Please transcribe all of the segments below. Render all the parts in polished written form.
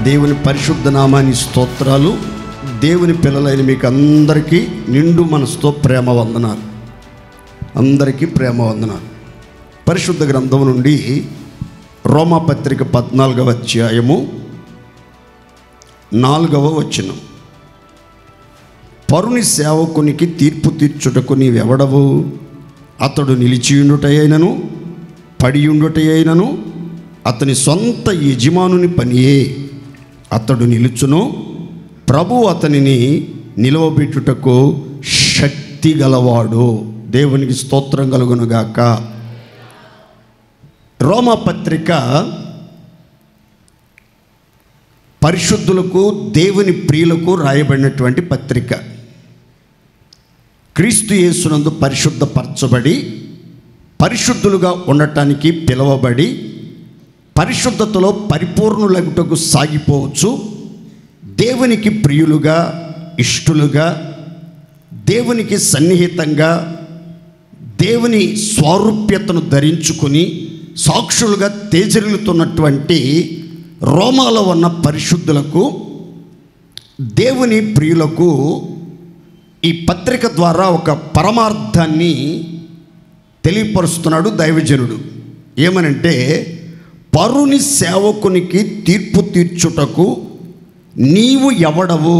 దేవుని పరిశుద్ధ నామాని స్తోత్రాలు. దేవుని పిల్లలైన మీకు అందరికీ నిండు మనసుతో ప్రేమ వందనాలు. అందరికీ ప్రేమ వందనాలు. పరిశుద్ధ గ్రంథం నుండి రోమాపత్రిక 14వ అధ్యాయము 4వ వచనం. పరుని సేవకునికి తీర్పు తీర్చుటకు నీవెవడవు? అతడు నిలిచియుండుటయైనను పడియుండుటయైనను అతని సొంత యజమానుని పనియే. అతడు నిలుచును, ప్రభు అతనిని నిలవబెట్టుటకు శక్తి గలవాడు. దేవునికి స్తోత్రం కలుగునుగాక. రోమాపత్రిక పరిశుద్ధులకు దేవుని ప్రియులకు రాయబడినటువంటి పత్రిక. క్రీస్తు యేసునందు పరిశుద్ధపరచబడి పరిశుద్ధులుగా ఉండటానికి పిలువబడి పరిశుద్ధతలో పరిపూర్ణులగుటకు సాగిపోవచ్చు. దేవునికి ప్రియులుగా, ఇష్టలుగా, దేవునికి సన్నిహితంగా, దేవుని స్వారూప్యతను ధరించుకుని సాక్షులుగా తేజరిల్లుతున్నటువంటి రోమాలో ఉన్న పరిశుద్ధులకు, దేవుని ప్రియులకు ఈ పత్రిక ద్వారా ఒక పరమార్థాన్ని తెలియపరుస్తున్నాడు దైవజనుడు. ఏమనంటే, పరుని సేవకునికి తీర్పు తీర్చుటకు నీవు ఎవడవు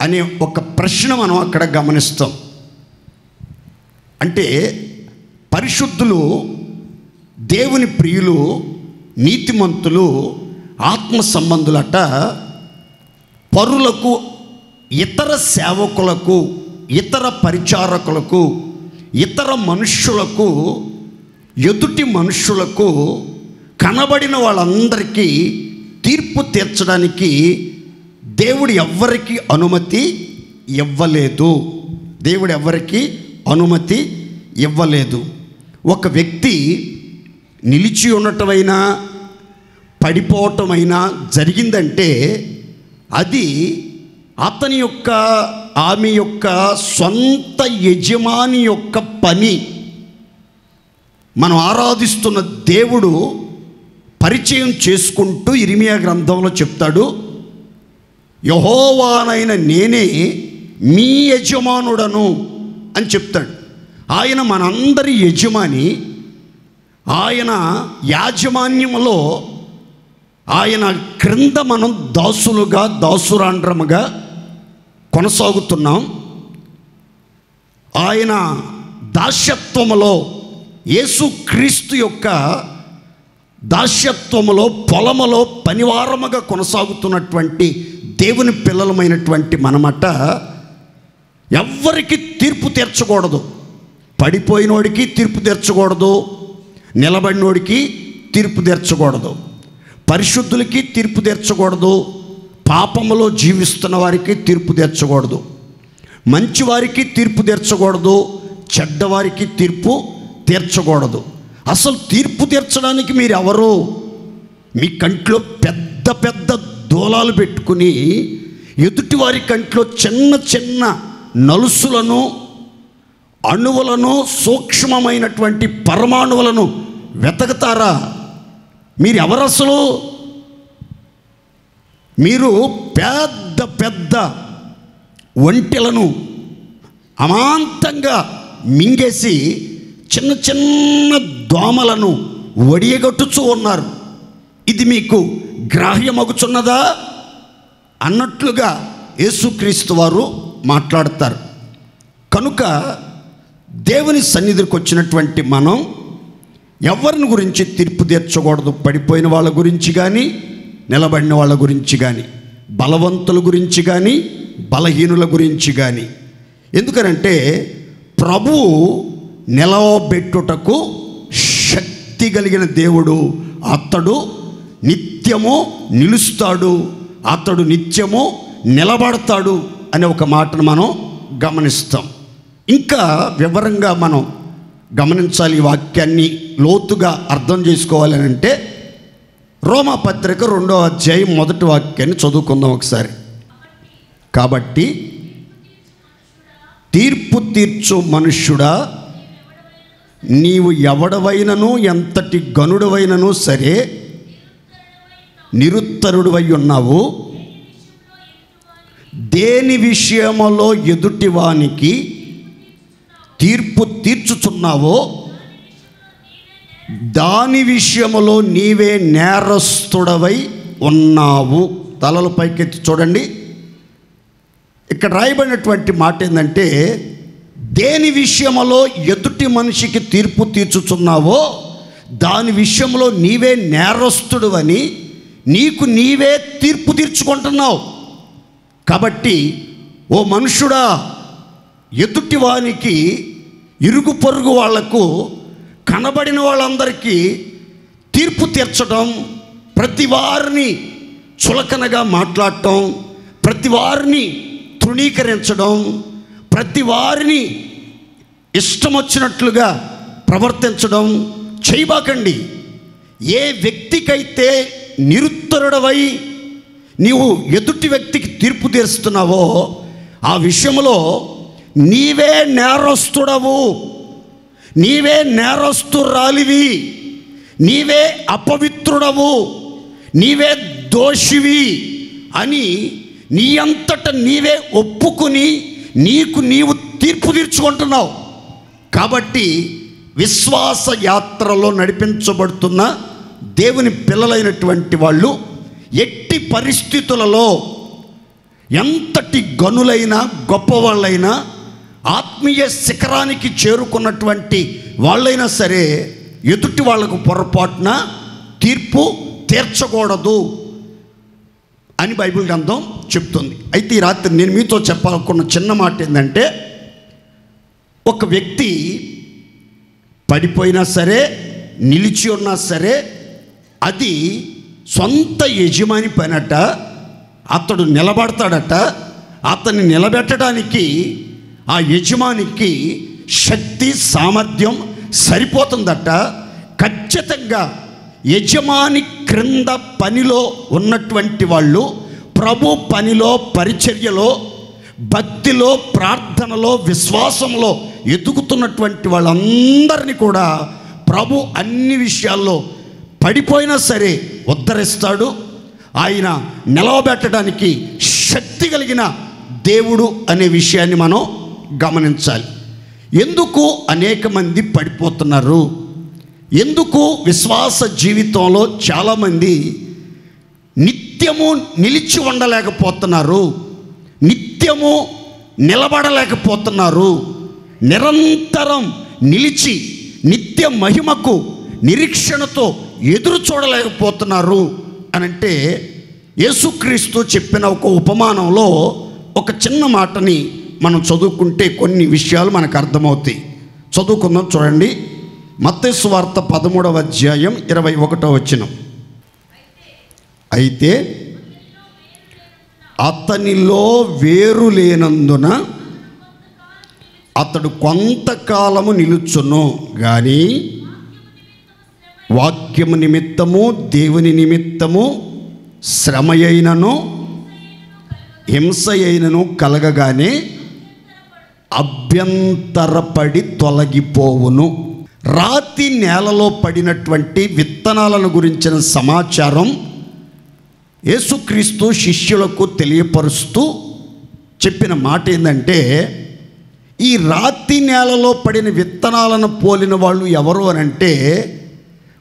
అనే ఒక ప్రశ్న మనం అక్కడ గమనిస్తాం. అంటే పరిశుద్ధులు, దేవుని ప్రియులు, నీతిమంతులు, ఆత్మ సంబంధులట పరులకు, ఇతర సేవకులకు, ఇతర పరిచారకులకు, ఇతర మనుష్యులకు, ఎదుటి మనుష్యులకు, కనబడిన వాళ్ళందరికీ తీర్పు తీర్చడానికి దేవుడు ఎవ్వరికి అనుమతి ఇవ్వలేదు. దేవుడు ఎవ్వరికి అనుమతి ఇవ్వలేదు. ఒక వ్యక్తి నిలిచి ఉండటమైనా పడిపోవటమైనా జరిగిందంటే అది అతని యొక్క, ఆమె యొక్క సొంత యజమాని యొక్క పని. మనం ఆరాధిస్తున్న దేవుడు పరిచయం చేసుకుంటూ ఇర్మియా గ్రంథంలో చెప్తాడు, యెహోవానైన నేనే మీ యజమానుడను అని చెప్తాడు. ఆయన మనందరి యజమాని. ఆయన యాజమాన్యములో ఆయన క్రింద మనం దాసులుగా, దాసురాండ్రముగా కొనసాగుతున్నాం. ఆయన దాస్యత్వములో, యేసుక్రీస్తు యొక్క దాస్యత్వములో, పొలములో పనివారముగా కొనసాగుతున్నటువంటి దేవుని పిల్లలమైనటువంటి మనమట ఎవ్వరికి తీర్పు తీర్చకూడదు. పడిపోయినోడికి తీర్పు తీర్చకూడదు, నిలబడినోడికి తీర్పు తీర్చకూడదు, పరిశుద్ధులకి తీర్పు తీర్చకూడదు, పాపములో జీవిస్తున్న వారికి తీర్పు తీర్చకూడదు, మంచివారికి తీర్పు తీర్చకూడదు, చెడ్డవారికి తీర్పు తీర్చకూడదు. అసలు తీర్పు తీర్చడానికి మీరు ఎవరు? మీ కంట్లో పెద్ద పెద్ద దూలాలు పెట్టుకుని ఎదుటివారి కంట్లో చిన్న చిన్న నలుసులను, అణువులను, సూక్ష్మమైనటువంటి పరమాణువులను వెతకతారా? మీరు ఎవరు అసలు? మీరు పెద్ద పెద్ద ఒంటెలను అమాంతంగా మింగేసి చిన్న చిన్న దోమలను ఒడియగొట్టుచూ ఉన్నారు. ఇది మీకు గ్రాహ్యమగుచున్నదా అన్నట్లుగా యేసుక్రీస్తు వారు మాట్లాడతారు. కనుక దేవుని సన్నిధికి వచ్చినటువంటి మనం ఎవరిని గురించి తీర్పు తీర్చకూడదు. పడిపోయిన వాళ్ళ గురించి కానీ, నిలబడిన వాళ్ళ గురించి కానీ, బలవంతుల గురించి కానీ, బలహీనుల గురించి కానీ. ఎందుకనంటే ప్రభువు నిలవబెట్టుటకు శక్తి కలిగిన దేవుడు. అతడు నిత్యము నిలుస్తాడు, అతడు నిత్యము నిలబడతాడు అనే ఒక మాటను మనం గమనిస్తాం. ఇంకా వివరంగా మనం గమనించాలి. ఈ వాక్యాన్ని లోతుగా అర్థం చేసుకోవాలి అని అంటే రోమాపత్రిక 2వ అధ్యాయం 1వ వాక్యాన్ని చదువుకుందాం ఒకసారి. కాబట్టి తీర్పు తీర్చు మనుష్యుడా, నీవు ఎవడవైనను ఎంతటి గనుడవైనను సరే నిరుత్తరుడివై ఉన్నావు, దేని విషయములో ఎదుటివానికి తీర్పు తీర్చుచున్నావో దాని విషయములో నీవే నేరస్తుడవై ఉన్నావు. తలలు పైకెత్తి చూడండి. ఇక్కడ రాయబడినటువంటి మాట ఏంటంటే, దేని విషయములో ఎదుటి మనిషికి తీర్పు తీర్చుచున్నావో దాని విషయంలో నీవే నేరస్తుడువని నీకు నీవే తీర్పు తీర్చుకుంటున్నావు. కాబట్టి ఓ మనుషుడా, ఎదుటివానికి, ఇరుగు పొరుగు వాళ్లకు, కనబడిన వాళ్ళందరికీ తీర్పు తీర్చడం, ప్రతి వారిని చులకనగా మాట్లాడటం, ప్రతి వారిని తృణీకరించడం, ప్రతి వారిని ఇష్టం వచ్చినట్లుగా ప్రవర్తించడం చేయబాకండి. ఏ వ్యక్తికైతే నిరుత్తరుడవై నీవు ఎదుటి వ్యక్తికి తీర్పు తీరుస్తున్నావో ఆ విషయంలో నీవే నేరస్తుడవు, నీవే నేరస్తురాలివి, నీవే అపవిత్రుడవు, నీవే దోషివి అని నీ అంతట నీవే ఒప్పుకొని నీకు నీవు తీర్పు తీర్చుకుంటున్నావు. కాబట్టి విశ్వాస యాత్రలో నడిపించబడుతున్న దేవుని పిల్లలైనటువంటి వాళ్ళు ఎట్టి పరిస్థితులలో, ఎంతటి గనులైనా గొప్పవాళ్ళైనా, ఆత్మీయ శిఖరానికి చేరుకున్నటువంటి వాళ్ళైనా సరే ఎదుటి వాళ్లకు పొరపాటున తీర్పు తీర్చకూడదు అని బైబిల్ గ్రంథం చెప్తుంది. అయితే ఈ రాత్రి నేను మీతో చెప్పాలనుకున్న చిన్న మాట ఏంటంటే, ఒక వ్యక్తి పడిపోయినా సరే, నిలిచి ఉన్నా సరే, అది సొంత యజమాని పైనట. అతడు నిలబడతాడట. అతన్ని నిలబెట్టడానికి ఆ యజమానికి శక్తి, సామర్థ్యం సరిపోతుందట. ఖచ్చితంగా యజమాని క్రింద పనిలో ఉన్నటువంటి వాళ్ళు, ప్రభు పనిలో, పరిచర్యలో, భక్తిలో, ప్రార్థనలో, విశ్వాసంలో ఎదుగుతున్నటువంటి వాళ్ళందరినీ కూడా ప్రభు అన్ని విషయాల్లో పడిపోయినా సరే ఉద్ధరిస్తాడు. ఆయన నిలవబెట్టడానికి శక్తి కలిగిన దేవుడు అనే విషయాన్ని మనం గమనించాలి. ఎందుకు అనేక మంది పడిపోతున్నారు? ఎందుకు విశ్వాస జీవితంలో చాలామంది నిత్యము నిలిచి ఉండలేకపోతున్నారు, నిత్యము నిలబడలేకపోతున్నారు, నిరంతరం నిలిచి నిత్య మహిమకు నిరీక్షణతో ఎదురు చూడలేకపోతున్నారు అనంటే, యేసుక్రీస్తు చెప్పిన ఒక ఉపమానంలో ఒక చిన్న మాటని మనం చదువుకుంటే కొన్ని విషయాలు మనకు అర్థమవుతాయి. చదువుకుందాం, చూడండి. మత్తయి సువార్త 13వ అధ్యాయం 21వ వచనం. అయితే అతనిలో వేరు లేనందున అతడు కొంతకాలము నిలుచును గాని వాక్యము నిమిత్తము, దేవుని నిమిత్తము శ్రమయైనను హింస అయినను కలగగానే అభ్యంతరపడి తొలగిపోవును. రాతి నేలలో పడినటువంటి విత్తనాలను గురించిన సమాచారం యేసుక్రీస్తు శిష్యులకు తెలియపరుస్తూ చెప్పిన మాట ఏంటంటే, ఈ రాతి నేలలో పడిన విత్తనాలను పోలిన వాళ్ళు ఎవరు అనంటే,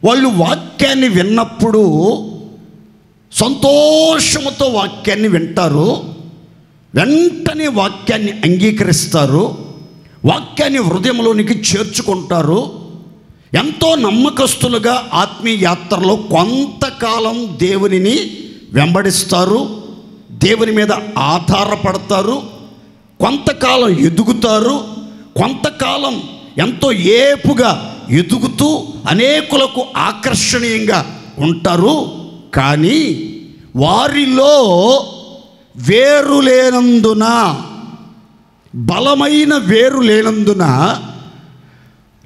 వాళ్ళు వాక్యాన్ని విన్నప్పుడు సంతోషముతో వాక్యాన్ని వింటారు, వెంటనే వాక్యాన్ని అంగీకరిస్తారు, వాక్యాన్ని హృదయంలోనికి చేర్చుకుంటారు. ఎంతో నమ్మకస్తులుగా ఆత్మీయ యాత్రలో కొంతకాలం దేవునిని వెంబడిస్తారు, దేవుని మీద ఆధారపడతారు, కొంతకాలం ఎదుగుతారు, కొంతకాలం ఎంతో ఏపుగా ఎదుగుతూ అనేకులకు ఆకర్షణీయంగా ఉంటారు. కానీ వారిలో వేరు లేనందున, బలమైన వేరు లేనందున,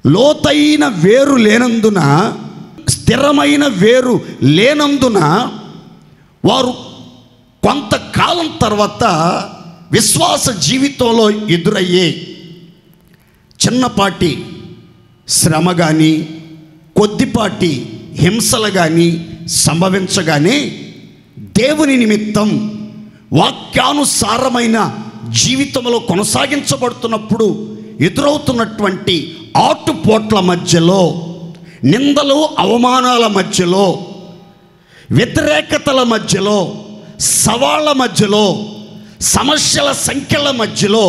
లోతైన వేరు లేనందున, స్థిరమైన వేరు లేనందున వారు కొంతకాలం తర్వాత విశ్వాస జీవితంలో ఎదురయ్యే చిన్నపాటి శ్రమ కానీ, కొద్దిపాటి హింసలు కానీ సంభవించగానే దేవుని నిమిత్తం వాక్యానుసారమైన జీవితంలో కొనసాగించబడుతున్నప్పుడు ఎదురవుతున్నటువంటి ఆటుపోట్ల మధ్యలో, నిందలు అవమానాల మధ్యలో, వ్యతిరేకతల మధ్యలో, సవాళ్ళ మధ్యలో, సమస్యల సంఖ్యల మధ్యలో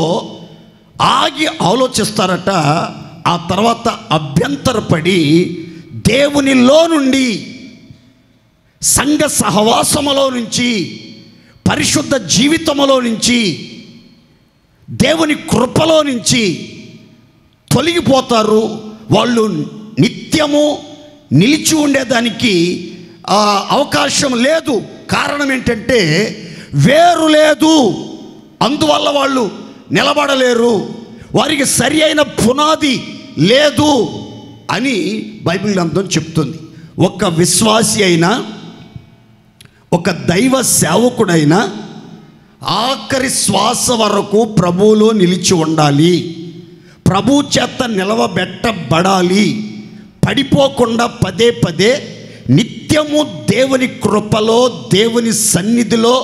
ఆగి ఆలోచిస్తారట. ఆ తర్వాత అభ్యంతరపడి దేవునిలో నుండి, సంఘ సహవాసములో నుంచి, పరిశుద్ధ జీవితములో నుంచి, దేవుని కృపలో నుంచి తొలగిపోతారు. వాళ్ళు నిత్యము నిలిచి ఉండేదానికి అవకాశం లేదు. కారణం ఏంటంటే వేరు లేదు, అందువల్ల వాళ్ళు నిలబడలేరు, వారికి సరి అయిన పునాది లేదు అని బైబిల్ గ్రంథం చెప్తుంది. ఒక విశ్వాసి అయినా, ఒక దైవ సేవకుడైనా ఆఖరి శ్వాస వరకు ప్రభువులో నిలిచి ఉండాలి, ప్రభు చేత నిలవబెట్టబడాలి. పడిపోకుండా పదే పదే నిత్యము దేవుని కృపలో, దేవుని సన్నిధిలో,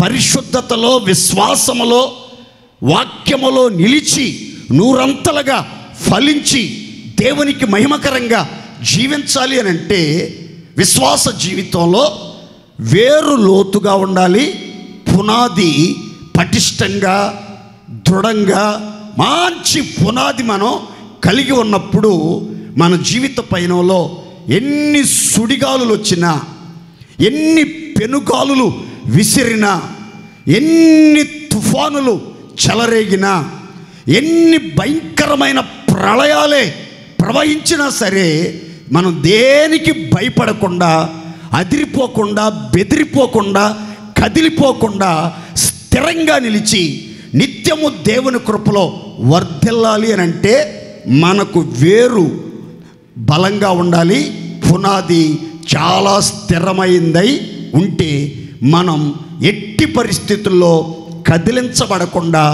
పరిశుద్ధతలో, విశ్వాసములో, వాక్యములో నిలిచి నూరంతలుగా ఫలించి దేవునికి మహిమకరంగా జీవించాలి అని అంటే విశ్వాస జీవితంలో వేరు లోతుగా ఉండాలి, పునాది పటిష్టంగా, దృఢంగా, మంచి పునాది మనం కలిగి ఉన్నప్పుడు మన జీవిత పయనంలో ఎన్ని సుడిగాలులు వచ్చినా, ఎన్ని పెనుగాలులు విసిరినా, ఎన్ని తుఫానులు చెలరేగినా, ఎన్ని భయంకరమైన ప్రళయాలే ప్రవహించినా సరే మనం దేనికి భయపడకుండా, అదిరిపోకుండా, బెదిరిపోకుండా, కదిలిపోకుండా స్థిరంగా నిలిచి నిత్యము దేవుని కృపలో వర్ధిల్లాలి అని అంటే మనకు వేరు బలంగా ఉండాలి, పునాది చాలా స్థిరమైందై ఉంటే మనం ఎట్టి పరిస్థితుల్లో కదిలించబడకుండా,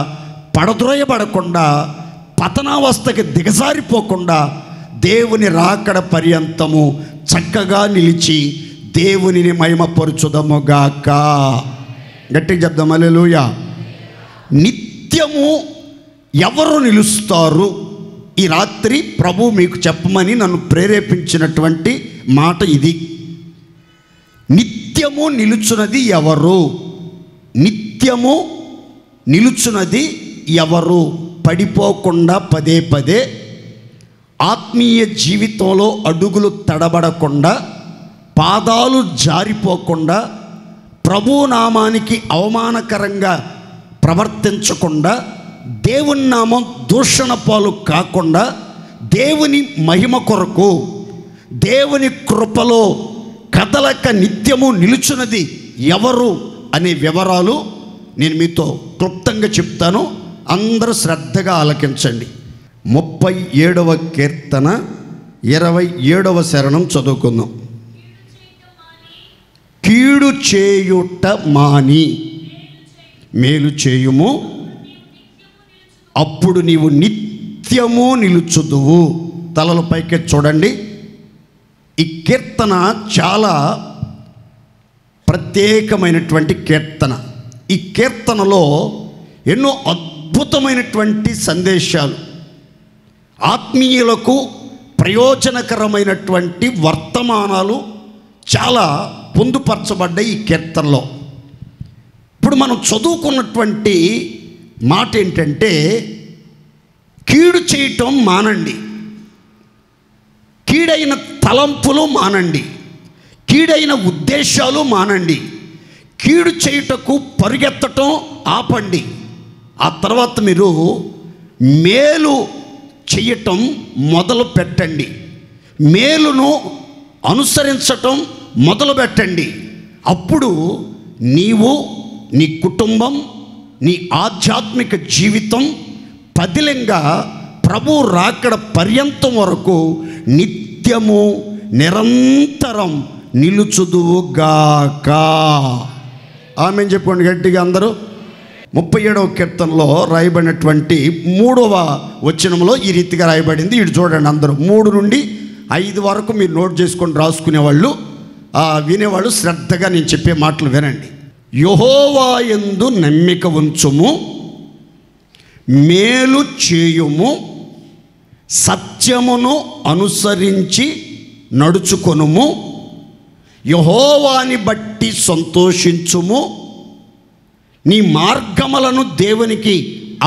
పడద్రోయబడకుండా, పతనావస్థకి దిగజారిపోకుండా దేవుని రాకడ పర్యంతము చక్కగా నిలిచి దేవునిని మహిమపరచుదముగాక. గట్టిగా చెప్దాం హల్లెలూయా. నిత్యము ఎవరు నిలుస్తారు? ఈ రాత్రి ప్రభు మీకు చెప్పమని నన్ను ప్రేరేపించినటువంటి మాట ఇది. నిత్యము నిలుచున్నది ఎవరు? నిత్యము నిలుచున్నది ఎవరు? పడిపోకుండా పదే పదే ఆత్మీయ జీవితంలో అడుగులు తడబడకుండా, పాదాలు జారిపోకుండా, ప్రభునామానికి అవమానకరంగా ప్రవర్తించకుండా, దేవుని నామం దూషణ పాలు కాకుండా, దేవుని మహిమ కొరకు, దేవుని కృపలో కదలక నిత్యము నిలుచున్నది ఎవరు అనే వివరాలు నేను మీతో క్లుప్తంగా చెప్తాను. అందరూ శ్రద్ధగా ఆలకించండి. 37వ కీర్తన 27వ శరణం చదువుకుందాం. కీడు చేయుట మాని మేలు చేయుము, అప్పుడు నీవు నిత్యము నిలుచుదువు. తలల పైకి చూడండి. ఈ కీర్తన చాలా ప్రత్యేకమైనటువంటి కీర్తన. ఈ కీర్తనలో ఎన్నో అద్భుతమైనటువంటి సందేశాలు, ఆత్మీయులకు ప్రయోజనకరమైనటువంటి వర్తమానాలు చాలా పొందుపరచబడ్డాయి ఈ కీర్తనలో. ఇప్పుడు మనం చదువుకున్నటువంటి మాట ఏంటంటే, కీడు చేయటం మానండి, కీడైన తలంపులు మానండి, కీడైన ఉద్దేశాలు మానండి, కీడు చేయుటకు పరిగెత్తటం ఆపండి. ఆ తర్వాత మీరు మేలు చేయటం మొదలు పెట్టండి, మేలును అనుసరించటం మొదలు పెట్టండి. అప్పుడు నీవు, నీ కుటుంబం, నీ ఆధ్యాత్మిక జీవితం పదిలంగా ప్రభు రాకడ పర్యంతం వరకు నిత్యము నిరంతరం నిలుచుదువుగాక. ఆమేన్ చెప్పండి గట్టిగా అందరూ. 37వ కీర్తనలో రాయబడినటువంటి 3వ వచనంలో ఈ రీతిగా రాయబడింది. ఇటు చూడండి అందరూ, 3 నుండి 5 వరకు మీరు నోట్ చేసుకొని రాసుకునేవాళ్ళు వినేవాళ్ళు శ్రద్ధగా నేను చెప్పే మాటలు వినండి. యెహోవా యందు నమ్మిక ఉంచుము, మేలు చేయుము, సత్యమును అనుసరించి నడుచుకొనుము, యెహోవాని బట్టి సంతోషించుము, నీ మార్గములను దేవునికి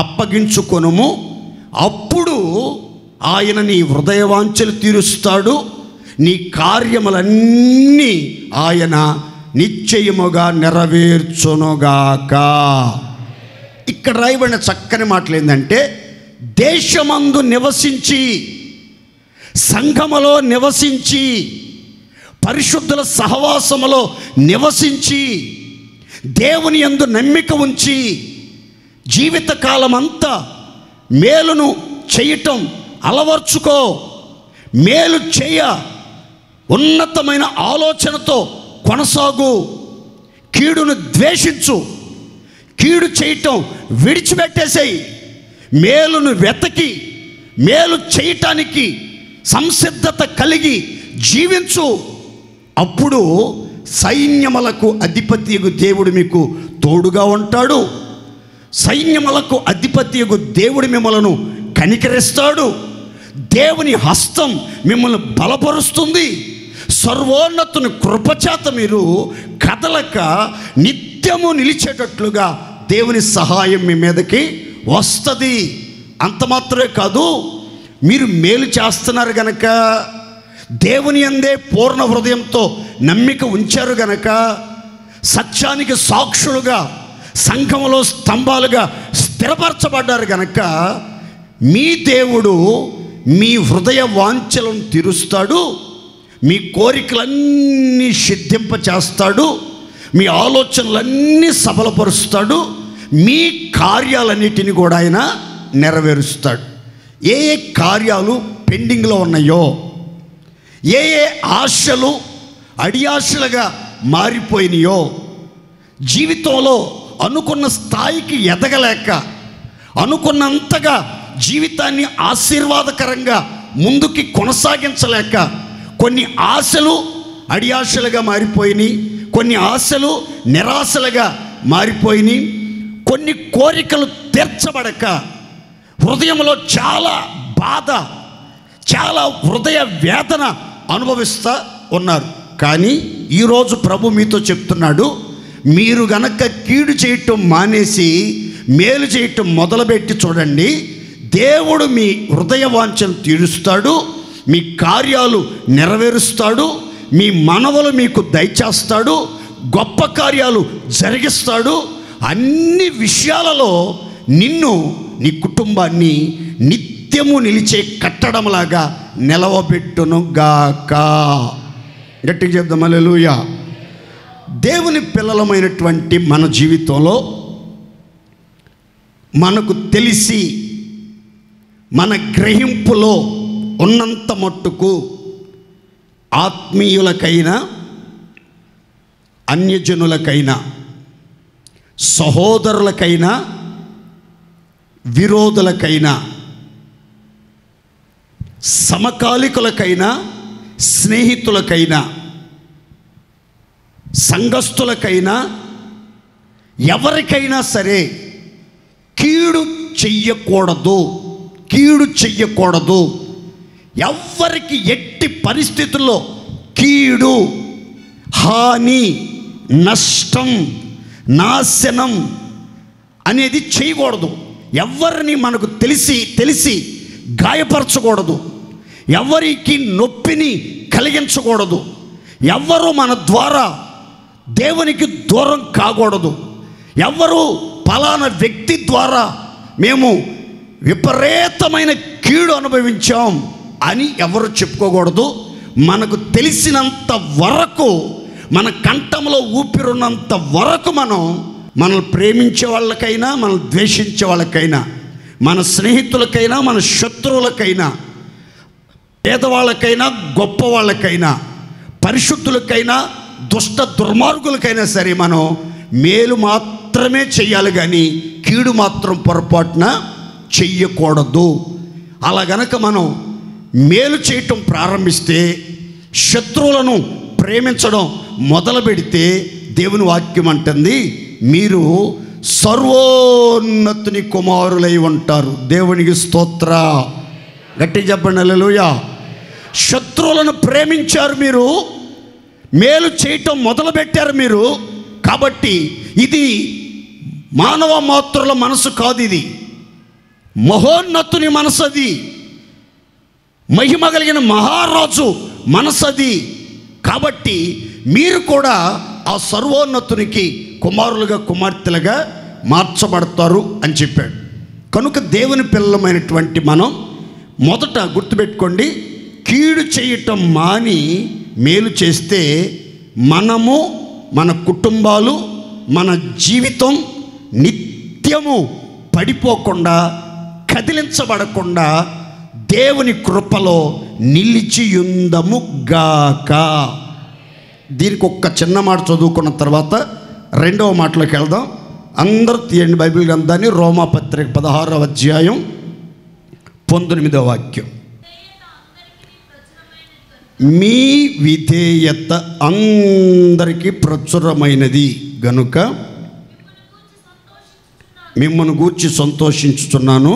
అప్పగించుకొనుము, అప్పుడు ఆయన నీ హృదయవాంఛలు తీరుస్తాడు, నీ కార్యములన్నీ ఆయన నిశ్చయముగా నెరవేర్చునుగాక. ఇక్కడ రాయబడిన చక్కని మాటలు ఏంటంటే, దేశమందు నివసించి, సంఘములో నివసించి, పరిశుద్ధుల సహవాసములో నివసించి, దేవుని యందు నమ్మిక ఉంచి, జీవితకాలమంతా మేలును చేయటం అలవర్చుకో. మేలు చేయ ఉన్నతమైన ఆలోచనతో కొనసాగు. కీడును ద్వేషించు, కీడు చేయటం విడిచిపెట్టేసేయి. మేలును వెతకి మేలు చేయటానికి సంసిద్ధత కలిగి జీవించు. అప్పుడు సైన్యములకు అధిపతియగు దేవుడు మీకు తోడుగా ఉంటాడు. సైన్యములకు అధిపతియగు దేవుడు మిమ్మలను కనికరిస్తాడు. దేవుని హస్తం మిమ్మల్ని బలపరుస్తుంది. సర్వోన్నతుని కృపచేత మీరు కదలక నిత్యము నిలిచేటట్లుగా దేవుని సహాయం మీ మీదకి వస్తుంది. అంత మాత్రమే కాదు, మీరు మేలు చేస్తున్నారు గనక, దేవుని యందే పూర్ణ హృదయంతో నమ్మిక ఉంచారు గనక, సత్యానికి సాక్షులుగా సంఘములో స్తంభాలుగా స్థిరపరచబడ్డారు గనక, మీ దేవుడు మీ హృదయ వాంఛలను తీరుస్తాడు, మీ కోరికలన్నీ సిద్ధింపచేస్తాడు, మీ ఆలోచనలన్నీ సఫలపరుస్తాడు, మీ కార్యాలన్నిటిని కూడా ఆయన నెరవేరుస్తాడు. ఏ ఏ కార్యాలు పెండింగ్లో ఉన్నాయో, ఏ ఏ ఆశలు అడియాశలుగా మారిపోయినాయో, జీవితంలో అనుకున్న స్థాయికి ఎదగలేక, అనుకున్నంతగా జీవితాన్ని ఆశీర్వాదకరంగా ముందుకి కొనసాగించలేక, కొన్ని ఆశలు అడియాశలుగా మారిపోయినాయి, కొన్ని ఆశలు నిరాశలుగా మారిపోయినాయి, కొన్ని కోరికలు తీర్చబడక హృదయంలో చాలా బాధ, చాలా హృదయ వేదన అనుభవిస్తూ ఉన్నారు. కానీ ఈరోజు ప్రభు మీతో చెప్తున్నాడు, మీరు గనక కీడు చేయటం మానేసి మేలు చేయటం మొదలుపెట్టి చూడండి, దేవుడు మీ హృదయ వాంఛను తీరుస్తాడు, మీ కార్యాలు నెరవేరుస్తాడు, మీ మనవలు మీకు దయచేస్తాడు, గొప్ప కార్యాలు జరిగిస్తాడు. అన్ని విషయాలలో నిన్ను, నీ కుటుంబాన్ని నిత్యము నిలిచే కట్టడంలాగా నిలవబెట్టును గాక. గట్టిగా చెప్దాం హల్లెలూయా. దేవుని పిల్లలమైనటువంటి మన జీవితంలో మనకు తెలిసి మన గ్రహింపులో ఉన్నంత మట్టుకు ఆత్మీయులకైనా అన్యజనులకైనా సహోదరులకైనా విరోధులకైనా సమకాలికులకైనా స్నేహితులకైనా సంఘస్థులకైనా ఎవరికైనా సరే కీడు చెయ్యకూడదు, కీడు చెయ్యకూడదు. ఎవ్వరికి ఎట్టి పరిస్థితుల్లో కీడు, హాని, నష్టం, నాశనం అనేది చేయకూడదు. ఎవరిని మనకు తెలిసి గాయపరచకూడదు, ఎవరికి నొప్పిని కలిగించకూడదు, ఎవ్వరూ మన ద్వారా దేవునికి దూరం కాకూడదు, ఎవరు ఫలానా వ్యక్తి ద్వారా మేము విపరీతమైన కీడు అనుభవించాం అని ఎవరు చెప్పుకోకూడదు. మనకు తెలిసినంత వరకు, మన కంఠంలో ఊపిరున్నంత వరకు మనల్ని ప్రేమించే వాళ్ళకైనా, మనల్ని ద్వేషించే వాళ్ళకైనా, మన స్నేహితులకైనా, మన శత్రువులకైనా, పేదవాళ్ళకైనా, గొప్ప వాళ్ళకైనా, పరిశుద్ధులకైనా, దుష్ట దుర్మార్గులకైనా సరే మనం మేలు మాత్రమే చెయ్యాలి, కానీ కీడు మాత్రం పొరపాటున చెయ్యకూడదు. అలా గనక మనం మేలు చేయటం ప్రారంభిస్తే శత్రువులను ప్రేమించడం మొదలు పెడితే దేవుని వాక్యం అంటుంది మీరు సర్వోన్నతుని కుమారులై ఉంటారు. దేవునికి స్తోత్ర. గట్టిగా చెప్పండి హల్లెలూయా. శత్రువులను ప్రేమించారు మీరు, మేలు చేయటం మొదలుపెట్టారు మీరు. కాబట్టి ఇది మానవ మాతృల మనసు కాదు, ఇది మహోన్నతుని మనసు, అది మహిమ కలిగిన మహారాజు మనసు అది. కాబట్టి మీరు కూడా ఆ సర్వోన్నతునికి కుమారులుగా కుమార్తెలుగా మార్చబడతారు అని చెప్పాడు. కనుక దేవుని పిల్లలమైనటువంటి మనం మొదట గుర్తుపెట్టుకోండి, కీడు చేయటం మాని మేలు చేస్తే మనము, మన కుటుంబాలు, మన జీవితం నిత్యము పడిపోకుండా, కదిలించబడకుండా దేవుని కృపలో నిలిచియుందముగాక. దీనికి ఒక్క చిన్న మాట చదువుకున్న తర్వాత రెండవ మాటలోకి వెళ్దాం. అందరూ తీయండి బైబిల్ గ్రంథాన్ని. రోమాపత్రిక 16వ అధ్యాయం 19వ వాక్యం. మీ విధేయత అందరికీ ప్రచురమైనది గనుక మిమ్మల్ని గూర్చి సంతోషించుచున్నాను.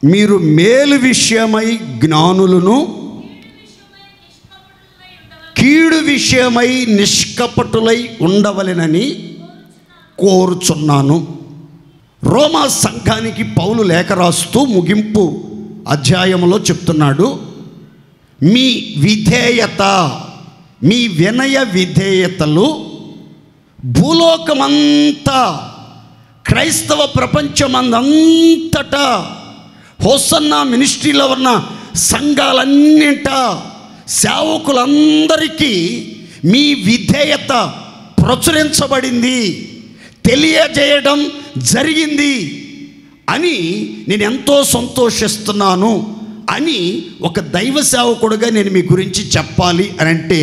మీరు మేలు విషయమై జ్ఞానులను, కీడు విషయమై నిష్కపటులై ఉండవలెనని కోరుచున్నాను. రోమా సంఘానికి పౌలు లేఖ రాస్తూ ముగింపు అధ్యాయంలో చెప్తున్నాడు, మీ విధేయత, మీ వినయ విధేయతలు భూలోకమంతా, క్రైస్తవ ప్రపంచమందంతటా, హోసన్నా మినిస్ట్రీలో ఉన్న సంఘాలన్నింట, సేవకులందరికీ మీ విధేయత ప్రచురించబడింది, తెలియజేయడం జరిగింది అని నేను ఎంతో సంతోషిస్తున్నాను అని ఒక దైవ సేవకుడుగా నేను మీ గురించి చెప్పాలి అని అంటే,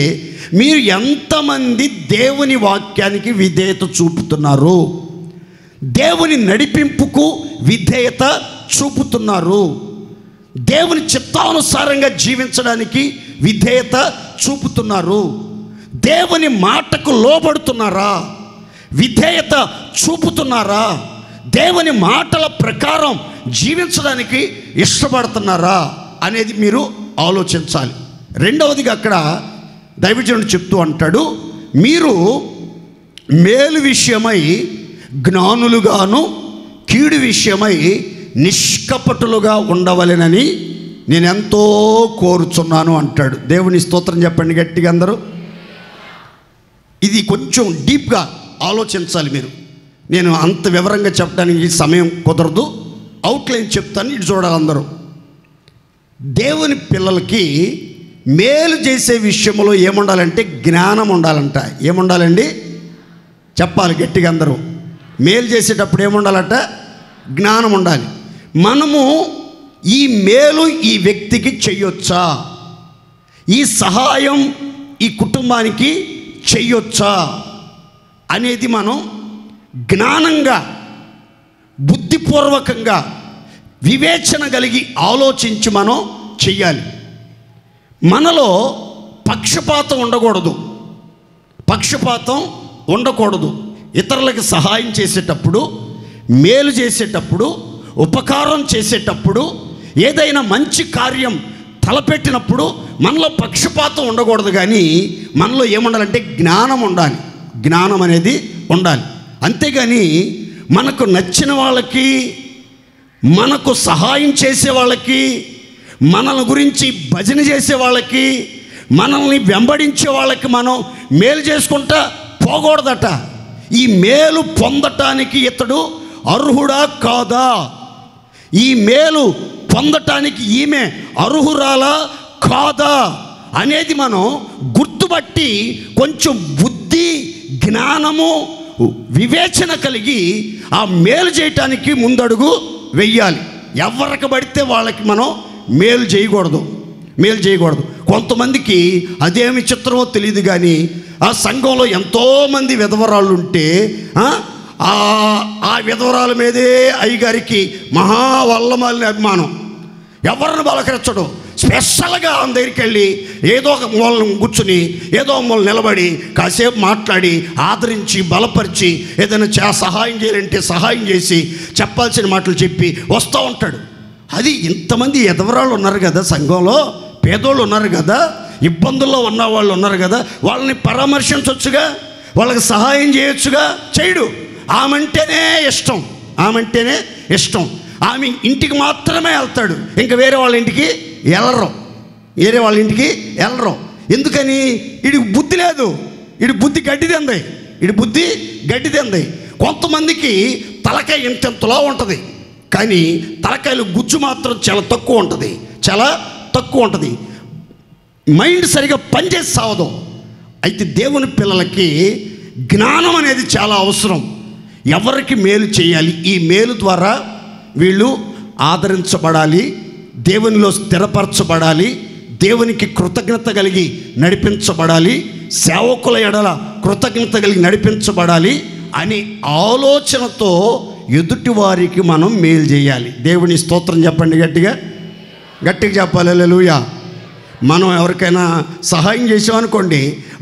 మీరు ఎంతమంది దేవుని వాక్యానికి విధేయత చూపుతున్నారు, దేవుని నడిపింపుకు విధేయత చూపుతున్నారు, దేవుని చిత్తానుసారంగా జీవించడానికి విధేయత చూపుతున్నారు, దేవుని మాటకు లోబడుతున్నారా, విధేయత చూపుతున్నారా, దేవుని మాటల ప్రకారం జీవించడానికి ఇష్టపడుతున్నారా అనేది మీరు ఆలోచించాలి. రెండవదిగా అక్కడ దైవజనుడు చెప్తూ అంటాడు, మీరు మేలు విషయమై జ్ఞానులుగాను, కీడు విషయమై నిష్కపటులుగా ఉండవలెనని నేను ఎంతో కోరుచున్నాను అంటాడు. దేవుని స్తోత్రం చెప్పండి గట్టిగా అందరూ. ఇది కొంచెం డీప్గా ఆలోచించాలి మీరు. నేను అంత వివరంగా చెప్పడానికి సమయం కుదరదు, అవుట్లైన్ చెప్తాను, ఇటు చూడాలి అందరూ. దేవుని పిల్లలకి మేలు చేసే విషయంలో ఏముండాలంటే జ్ఞానం ఉండాలంట. ఏముండాలండి చెప్పాలి గట్టిగా అందరూ. మేలు చేసేటప్పుడు ఏముండాలంట? జ్ఞానం ఉండాలి. మనము ఈ మేలు ఈ వ్యక్తికి చెయ్యొచ్చా, ఈ సహాయం ఈ కుటుంబానికి చెయ్యొచ్చా అనేది మనం జ్ఞానంగా, బుద్ధిపూర్వకంగా, వివేచన కలిగి ఆలోచించి మనం చెయ్యాలి. మనలో పక్షపాతం ఉండకూడదు, పక్షపాతం ఉండకూడదు. ఇతరులకు సహాయం చేసేటప్పుడు, మేలు చేసేటప్పుడు, ఉపకారం చేసేటప్పుడు, ఏదైనా మంచి కార్యం తలపెట్టినప్పుడు మనలో పక్షపాతం ఉండకూడదు. కానీ మనలో ఏముండాలంటే జ్ఞానం ఉండాలి, జ్ఞానం అనేది ఉండాలి. అంతేగాని మనకు నచ్చిన వాళ్ళకి, మనకు సహాయం చేసే వాళ్ళకి, మనల గురించి భజన చేసే వాళ్ళకి, మనల్ని వెంబడించే వాళ్ళకి మనం మేలు చేసుకుంటా పోకూడదట. ఈ మేలు పొందటానికి ఇతడు అర్హుడా కాదా, ఈ మేలు పొందటానికి ఈమె అర్హురాలా కాదా అనేది మనం గుర్తుపట్టి కొంచెం బుద్ధి, జ్ఞానము, వివేచన కలిగి ఆ మేలు చేయటానికి ముందడుగు వెయ్యాలి. ఎవరికి పడితే వాళ్ళకి మనం మేలు చేయకూడదు, మేలు చేయకూడదు. కొంతమందికి అదేమి చిత్రమో తెలియదు కానీ ఆ సంఘంలో ఎంతోమంది విధవరాళ్ళు ఉంటే ఆ విధవరాల మీదే అయ్యగారికి మహావల్లమాలిన అభిమానం. ఎవరిని బలకరించడం, స్పెషల్గా ఆమె దగ్గరికి వెళ్ళి ఏదో ఒక మూలను కూర్చుని ఏదో మూల నిలబడి కాసేపు మాట్లాడి ఆదరించి బలపరిచి ఏదైనా సహాయం చేయాలంటే సహాయం చేసి చెప్పాల్సిన మాటలు చెప్పి వస్తూ ఉంటాడు. అది ఇంతమంది ఎదవరాళ్ళు ఉన్నారు కదా, సంఘంలో పేదోళ్ళు ఉన్నారు కదా, ఇబ్బందుల్లో ఉన్న వాళ్ళు ఉన్నారు కదా, వాళ్ళని పరామర్శించవచ్చుగా, వాళ్ళకి సహాయం చేయొచ్చుగా. చేయడు. ఆమెంటేనే ఇష్టం, ఆమెంటేనే ఇష్టం. ఆమె ఇంటికి మాత్రమే వెళ్తాడు, ఇంకా వేరే వాళ్ళ ఇంటికి వెళ్ళరు, వేరే వాళ్ళ ఇంటికి వెళ్ళరు. ఎందుకని? వీడికి బుద్ధి లేదు, వీడి బుద్ధి గడ్డిదంది, వీడి బుద్ధి గడ్డిదంది. కొంతమందికి తలకాయ ఇంతెంతలా ఉంటుంది, కానీ తలకాయలు గుజ్జు మాత్రం చాలా తక్కువ ఉంటుంది, చాలా తక్కువ ఉంటుంది. మైండ్ సరిగా పనిచేసి సావదు. అయితే దేవుని పిల్లలకి జ్ఞానం అనేది చాలా అవసరం. ఎవరికి మేలు చేయాలి, ఈ మేలు ద్వారా వీళ్ళు ఆదరించబడాలి, దేవునిలో స్థిరపరచబడాలి, దేవునికి కృతజ్ఞత కలిగి నడిపించబడాలి, సేవకుల ఎడల కృతజ్ఞత కలిగి నడిపించబడాలి అని ఆలోచనతో ఎదుటి వారికి మనం మేలు చేయాలి. దేవుని స్తోత్రం చెప్పండి, గట్టిగా గట్టిగా చెప్పాలి. హల్లెలూయా. మనం ఎవరికైనా సహాయం చేసామనుకోండి,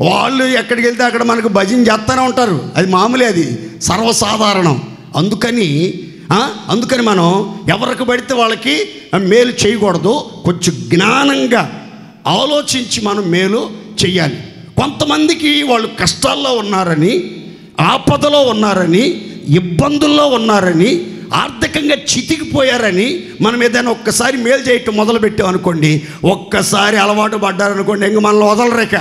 వాళ్ళు ఎక్కడికి వెళ్తే అక్కడ మనకు భజన చేస్తూనే ఉంటారు. అది మామూలే, అది సర్వసాధారణం. అందుకని మనం ఎవరికి పడితే వాళ్ళకి మేలు చేయకూడదు. కొంచెం జ్ఞానంగా ఆలోచించి మనం మేలు చెయ్యాలి. కొంతమందికి వాళ్ళు కష్టాల్లో ఉన్నారని, ఆపదలో ఉన్నారని, ఇబ్బందుల్లో ఉన్నారని, ఆర్థికంగా చితికిపోయారని మనం ఏదైనా ఒక్కసారి మేలు చేయటం మొదలుపెట్టాం అనుకోండి, ఒక్కసారి అలవాటు పడ్డారనుకోండి, ఇంక మనల్ని వదలరేక,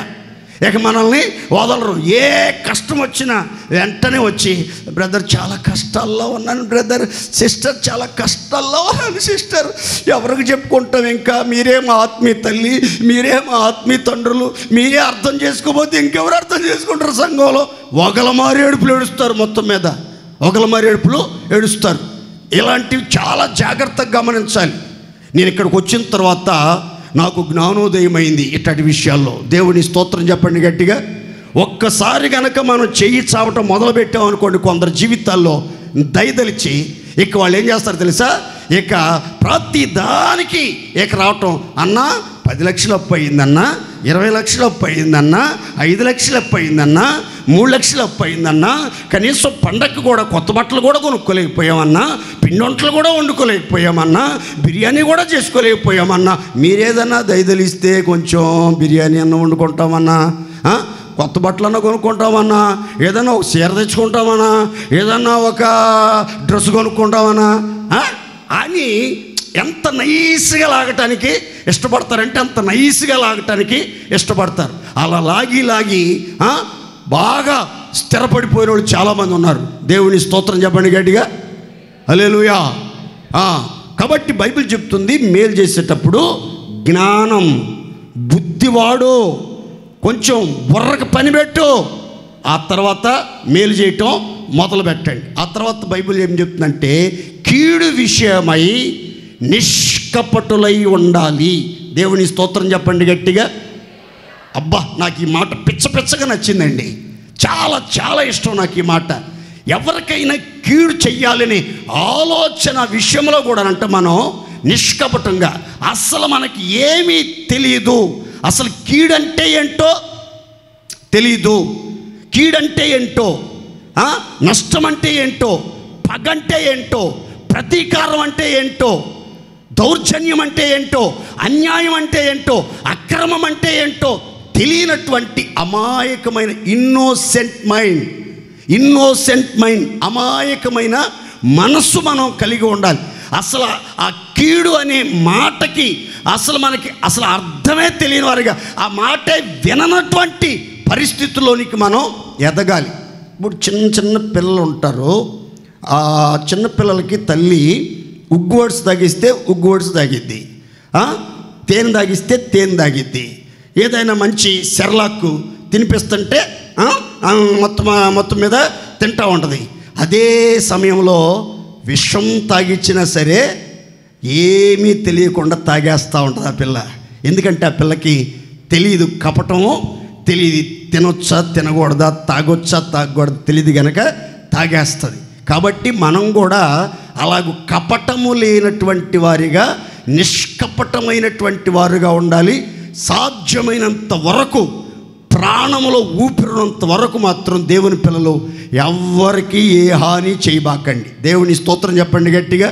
ఇక మనల్ని వదలరు. ఏ కష్టం వచ్చినా వెంటనే వచ్చి, బ్రదర్ చాలా కష్టాల్లో ఉన్నాను, బ్రదర్ సిస్టర్ చాలా కష్టాల్లో ఉన్నాను సిస్టర్, ఎవరికి చెప్పుకుంటాం, ఇంకా మీరే మా ఆత్మీయ తల్లి, మీరే మా ఆత్మీయ తండ్రులు, మీరే అర్థం చేసుకోకపోతే ఇంకెవరు అర్థం చేసుకుంటారు. సంఘంలో ఒకలమారి ఏడుపులు ఏడుస్తారు, మొత్తం మీద ఒకలమారి ఏడుపులు ఏడుస్తారు. ఇలాంటివి చాలా జాగ్రత్తగా గమనించాలి. నేను ఇక్కడికి వచ్చిన తర్వాత నాకు జ్ఞానోదయమైంది ఇట్లాంటి విషయాల్లో. దేవుని స్తోత్రం చెప్పండి గట్టిగా. ఒక్కసారి కనుక మనం చెయ్యి చావటం మొదలుపెట్టామనుకోండి, కొందరు జీవితాల్లో దయదలిచి ఇక వాళ్ళు ఏం చేస్తారు తెలుసా, ఇక ప్రతి దానికి ఇక రావటం, అన్నా 10 లక్షలు అప్పు అయిందన్నా, 20 లక్షలు అప్పు అయిందన్నా, 5 లక్షలు అప్పు అయిందన్నా, 3 లక్షలు అప్పు అయిందన్నా, కనీసం పండగకి కూడా కొత్త బట్టలు కూడా కొనుక్కోలేకపోయామన్నా, పిండొంటలు కూడా వండుకోలేకపోయామన్నా, బిర్యానీ కూడా చేసుకోలేకపోయామన్నా. మీరేదన్నా దయదలిస్తే కొంచెం బిర్యానీ అన్న వండుకుంటామన్నా, కొత్త బట్టలన్నా కొనుక్కుంటామన్నా, ఏదన్నా ఒక చీర తెచ్చుకుంటామన్నా, ఏదన్నా ఒక డ్రెస్ కొనుక్కుంటామన్నా అని ఎంత నైస్గా లాగటానికి ఇష్టపడతారంటే అంత నైస్గా లాగటానికి ఇష్టపడతారు. అలా లాగి బాగా స్థిరపడిపోయిన వాళ్ళు చాలామంది ఉన్నారు. దేవుని స్తోత్రం చెప్పండి గట్టిగా. హల్లెలూయా. కాబట్టి బైబిల్ చెప్తుంది, మేలు చేసేటప్పుడు జ్ఞానం, బుద్ధివాడు, కొంచెం బుర్రకు పని పెట్టు, ఆ తర్వాత మేలు చేయటం మొదలు పెట్టండి. ఆ తర్వాత బైబిల్ ఏం చెప్తుందంటే, కీడు విషయమై నిష్కపటులై ఉండాలి. దేవుని స్తోత్రం చెప్పండి గట్టిగా. అబ్బా, నాకు ఈ మాట పిచ్చగా నచ్చిందండి. చాలా చాలా ఇష్టం నాకు ఈ మాట. ఎవరికైనా కీడు చెయ్యాలని ఆలోచన విషయంలో కూడా అంటే మనం నిష్కపటంగా, అసలు మనకి ఏమీ తెలియదు, అసలు కీడంటే ఏంటో తెలీదు, కీడంటే ఏంటో, నష్టం అంటే ఏంటో, పగంటే ఏంటో, ప్రతీకారం అంటే ఏంటో, దౌర్జన్యం అంటే ఏంటో, అన్యాయం అంటే ఏంటో, అక్రమం అంటే ఏంటో తెలియనటువంటి అమాయకమైన ఇన్నోసెంట్ మైండ్, అమాయకమైన మనస్సు మనం కలిగి ఉండాలి. అసలు ఆ కీడు అనే మాటకి మనకి అర్థమే తెలియని వారిగా, ఆ మాటే విననటువంటి పరిస్థితుల్లోనికి మనం ఎదగాలి. ఇప్పుడు చిన్న పిల్లలు ఉంటారు. ఆ చిన్నపిల్లలకి తల్లి ఉగ్గువర్డ్స్ తాగిస్తే ఉగ్గువర్డ్స్ తాగిద్ది, తేనె తాగిస్తే తేనె తాగిద్ది, ఏదైనా మంచి సెర్లాక్ తినిపిస్తుంటే మొత్తం మీద తింటూ ఉంటుంది. అదే సమయంలో విషం తాగిచ్చినా సరే ఏమీ తెలియకుండా తాగేస్తూ ఉంటుంది ఆ పిల్ల. ఎందుకంటే ఆ పిల్లకి తెలియదు, కపటము తెలియదు, తినొచ్చా తినకూడదా, తాగొచ్చా తాగకూడదు తెలియదు కనుక తాగేస్తుంది. కాబట్టి మనం కూడా అలాగ కపటము లేనటువంటి వారిగా నిష్కపటమైనటువంటి వారుగా ఉండాలి. సాధ్యమైనంత వరకు, ప్రాణములో ఊపిరినంత వరకు మాత్రం దేవుని పిల్లలు ఎవ్వరికి ఏ హాని చేయబాకండి. దేవుని స్తోత్రం చెప్పండి గట్టిగా.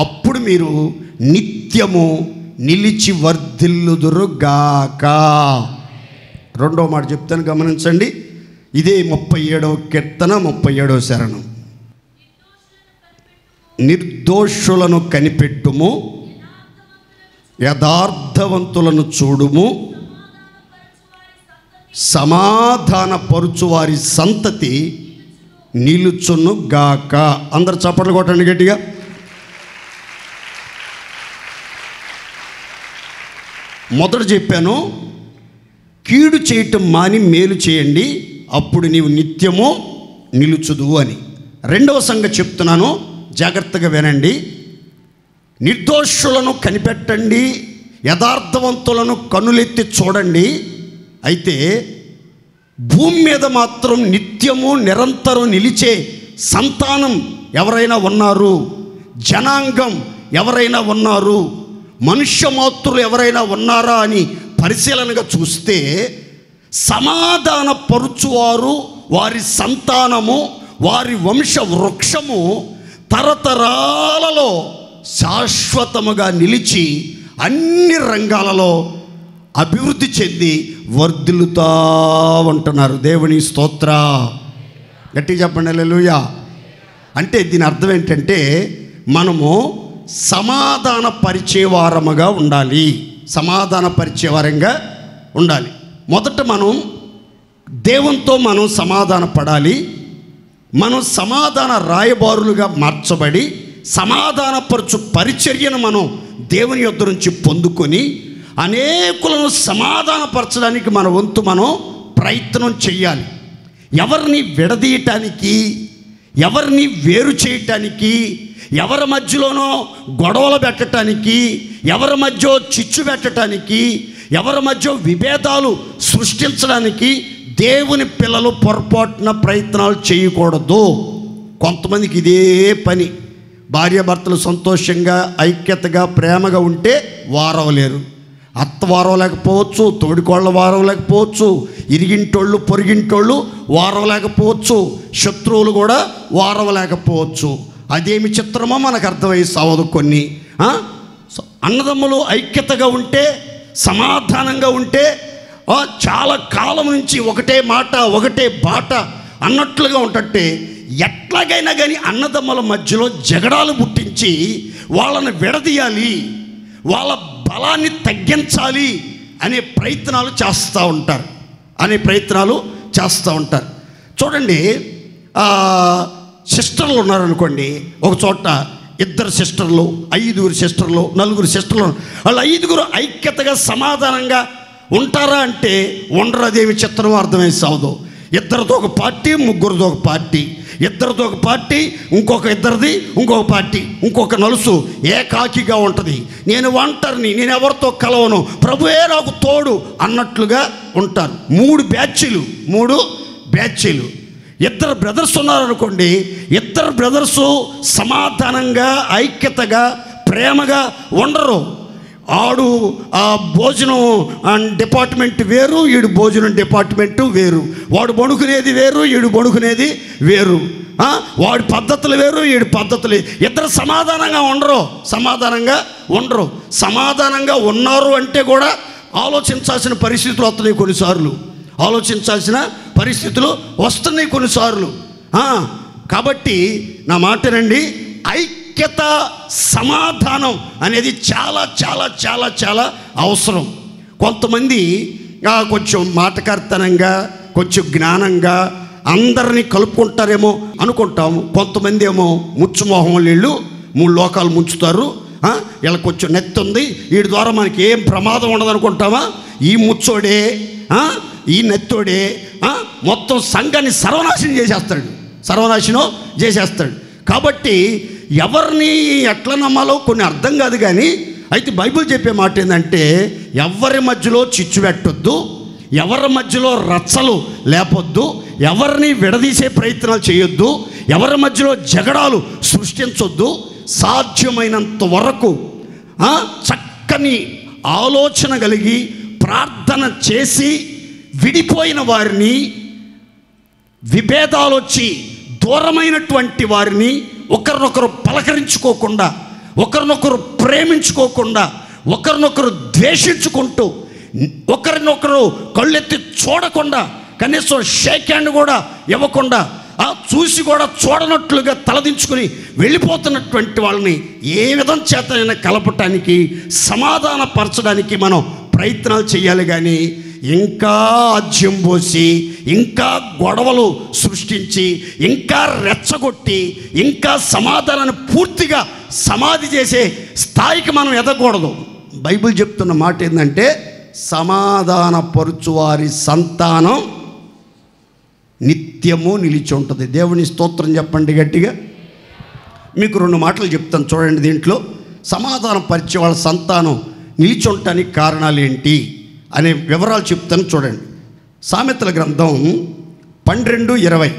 అప్పుడు మీరు నిత్యము నిలిచి వర్ధిల్లుదురుగాక. రెండో మాట చెప్తాను, గమనించండి. ఇదే 37వ కీర్తన 37వ శరణం. నిర్దోషులను కనిపెట్టుము, యథార్థవంతులను చూడుము, సమాధానపరుచు వారి సంతతి నిలుచును గాక. అందరు చప్పట్లు కొట్టండి గట్టిగా. మొదట చెప్పాను, కీడు చేయటం మాని మేలు చేయండి, అప్పుడు నీవు నిత్యము నిలుచుదు అని. రెండవ సంగతి చెప్తున్నాను, జాగ్రత్తగా వినండి. నిర్దోషులను కనిపెట్టండి, యథార్థవంతులను కనులెత్తి చూడండి. అయితే భూమి మీద మాత్రం నిత్యము నిరంతరం నిలిచే సంతానం ఎవరైనా ఉన్నారు, జనాంగం ఎవరైనా ఉన్నారు, మనుష్య మాతృలు ఎవరైనా ఉన్నారా అని పరిశీలనగా చూస్తే సమాధాన పరుచువారు, వారి సంతానము, వారి వంశ వృక్షము తరతరాలలో శాశ్వతముగా నిలిచి అన్ని రంగాలలో అభివృద్ధి చెంది వర్ధిల్లుతా ఉంటున్నారు. దేవుని స్తోత్ర. గట్టిగా చెప్పండి హల్లెలూయా. అంటే దీని అర్థం ఏంటంటే మనము సమాధాన పరిచేవారముగా ఉండాలి, సమాధాన పరిచేవారంగా ఉండాలి. మొదట మనం దేవునితో మనం సమాధాన పడాలి. మనం సమాధాన రాయబారులుగా మార్చబడి సమాధానపరచు పరిచర్యను మనం దేవుని యొద్ద నుంచి పొందుకొని అనేకులను సమాధానపరచడానికి మన వంతు మనం ప్రయత్నం చేయాలి. ఎవరిని విడదీయటానికి, ఎవరిని వేరు చేయటానికి, ఎవరి మధ్యలోనో గొడవలు పెట్టడానికి, ఎవరి మధ్య చిచ్చు పెట్టడానికి, ఎవరి మధ్య విభేదాలు సృష్టించడానికి దేవుని పిల్లలు పొరపాటున ప్రయత్నాలు చేయకూడదు. కొంతమందికి ఇదే పని. భార్యాభర్తలు సంతోషంగా ఐక్యతగా ప్రేమగా ఉంటే వారవలేరు. అత్త వారవలేకపోవచ్చు, తోడికోళ్ళ వారవలేకపోవచ్చు, ఇరిగింటోళ్ళు పొరిగింటోళ్ళు వారవలేకపోవచ్చు, శత్రువులు కూడా వారవలేకపోవచ్చు. అదేమి చిత్రమో మనకు అర్థమయ్యి సావదు. కొన్ని అన్నదమ్ములు ఐక్యతగా ఉంటే, సమాధానంగా ఉంటే చాలా కాలం నుంచి ఒకటే మాట ఒకటే బాట అన్నట్లుగా ఉంటే ఎట్లాగైనా కానీ అన్నదమ్ముల మధ్యలో జగడాలు పుట్టించి వాళ్ళని విడదీయాలి, వాళ్ళ బలాన్ని తగ్గించాలి అనే ప్రయత్నాలు చేస్తూ ఉంటారు. చూడండి, సిస్టర్లు ఉన్నారనుకోండి, ఒక చోట 2 సిస్టర్లు, 5 సిస్టర్లు, 4 సిస్టర్లు, వాళ్ళు 5 ఐక్యతగా సమాధానంగా ఉంటారా అంటే ఉండరు. అదేమి చిత్రం అర్థమై సావదు. 2 ఒక పార్టీ, 3 ఒక పార్టీ, 2 ఒక పార్టీ, ఇంకొక 2 ఇంకొక పార్టీ, ఇంకొక నలుసు ఏకాకిగా ఉంటుంది. నేను ఒంటరిని, నేను ఎవరితో కలవను, ప్రభువే నాకు తోడు అన్నట్లుగా ఉంటారు. 3 బ్యాచీలు. 2 బ్రదర్స్ ఉన్నారనుకోండి, 2 బ్రదర్సు సమాధానంగా ఐక్యతగా ప్రేమగా ఉండరు. ఆడు ఆ భోజనం డిపార్ట్మెంట్ వేరు, ఈడు భోజనం డిపార్ట్మెంటు వేరు. వాడు బణుకునేది వేరు, ఈడు బణుకునేది వేరు. వాడి పద్ధతులు వేరు, ఈడు పద్ధతులు. 2 సమాధానంగా ఉండరు. సమాధానంగా ఉన్నారు అంటే కూడా ఆలోచించాల్సిన పరిస్థితులు వస్తున్నాయి కొన్నిసార్లు. కొన్నిసార్లు. కాబట్టి నా మాటనండి, ఐక్యత సమాధానం అనేది చాలా చాలా చాలా చాలా అవసరం. కొంతమంది కొంచెం మాటకర్తనంగా, కొంచెం జ్ఞానంగా అందరినీ కలుపుకుంటారేమో అనుకుంటాము. కొంతమంది ఏమో ముచ్చుమోహం వీళ్ళు 3 లోకాలు ముంచుతారు. వీళ్ళకి కొంచెం నెత్తి ఉంది, వీడి ద్వారా మనకి ఏం ప్రమాదం ఉండదు అనుకుంటామా? ఈ ముచ్చోడే, ఈ నెత్తోడే మొత్తం సంఘాన్ని సర్వనాశనం చేసేస్తాడు. కాబట్టి ఎవరిని ఎట్లా నమ్మాలో కొన్ని అర్థం కాదు. కానీ అయితే బైబిల్ చెప్పే మాట ఏంటంటే, ఎవరి మధ్యలో చిచ్చు పెట్టొద్దు, ఎవరి మధ్యలో రచ్చలు లేపొద్దు, ఎవరిని విడదీసే ప్రయత్నాలు చేయొద్దు, ఎవరి మధ్యలో జగడాలు సృష్టించొద్దు. సాధ్యమైనంత వరకు చక్కని ఆలోచన కలిగి ప్రార్థన చేసి విడిపోయిన వారిని, విభేదాలు వచ్చి దూరమైనటువంటి వారిని ఒకరినొకరు పలకరించుకోకుండా, ఒకరినొకరు ప్రేమించుకోకుండా, ఒకరినొకరు ద్వేషించుకుంటూ, ఒకరినొకరు కళ్ళెత్తి చూడకుండా, కనీసం షేక్ హ్యాండ్ కూడా ఇవ్వకుండా, చూసి కూడా చూడనట్లుగా తలదించుకుని వెళ్ళిపోతున్నటువంటి వాళ్ళని ఏ విధం చేతనైనా కలపటానికి, సమాధానపరచడానికి మనం ప్రయత్నాలు చేయాలి. కానీ ఇంకా ఆజ్యం పోసి, ఇంకా గొడవలు సృష్టించి, ఇంకా రెచ్చగొట్టి, ఇంకా సమాధానాన్ని పూర్తిగా సమాధి చేసే స్థాయికి మనం ఎదగకూడదు. బైబిల్ చెప్తున్న మాట ఏంటంటే, సమాధానపరుచువారి సంతానం నిత్యము నిలిచి ఉంటుంది. దేవుని స్తోత్రం చెప్పండి గట్టిగా. మీకు 2 మాటలు చెప్తాను చూడండి. దీంట్లో సమాధానం పరిచే వాళ్ళ సంతానం నిలిచి ఉండటానికి కారణాలు ఏంటి అనే వివరాలు చెప్తాను చూడండి. సామెతల గ్రంథం 12:20.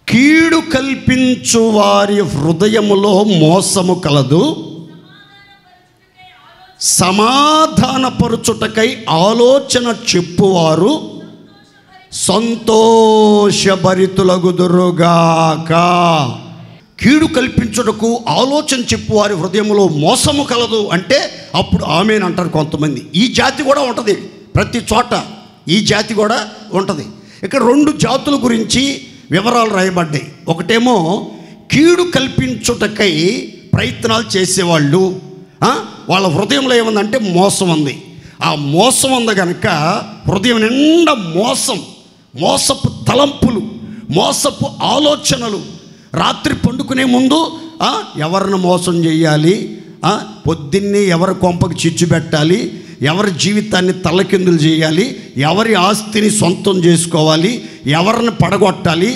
కీడు కల్పించు వారి హృదయములో మోసము కలదు, సమాధానపరుచుటకై ఆలోచన చెప్పువారు సంతోషభరితులగుదురుగాక. కీడు కల్పించుటకు ఆలోచన చెప్పువారి హృదయంలో మోసము కలదు అంటే అప్పుడు ఆమేన్ అంటారు కొంతమంది. ఈ జాతి కూడా ఉంటుంది, ప్రతి చోట ఈ జాతి కూడా ఉంటుంది. ఇక్కడ 2 జాతుల గురించి వివరాలు రాయబడ్డాయి. ఒకటేమో కీడు కల్పించుటకై ప్రయత్నాలు చేసేవాళ్ళు, వాళ్ళ హృదయంలో ఏముందంటే మోసం ఉంది. ఆ మోసం ఉంది కనుక హృదయం నిండా మోసపు తలంపులు, మోసపు ఆలోచనలు. రాత్రి పండుకునే ముందు ఎవరిని మోసం చేయాలి, పొద్దున్నే ఎవరి కొంపకి చిచ్చు పెట్టాలి, ఎవరి జీవితాన్ని తల్లకిందులు చేయాలి, ఎవరి ఆస్తిని సొంతం చేసుకోవాలి, ఎవరిని పడగొట్టాలి,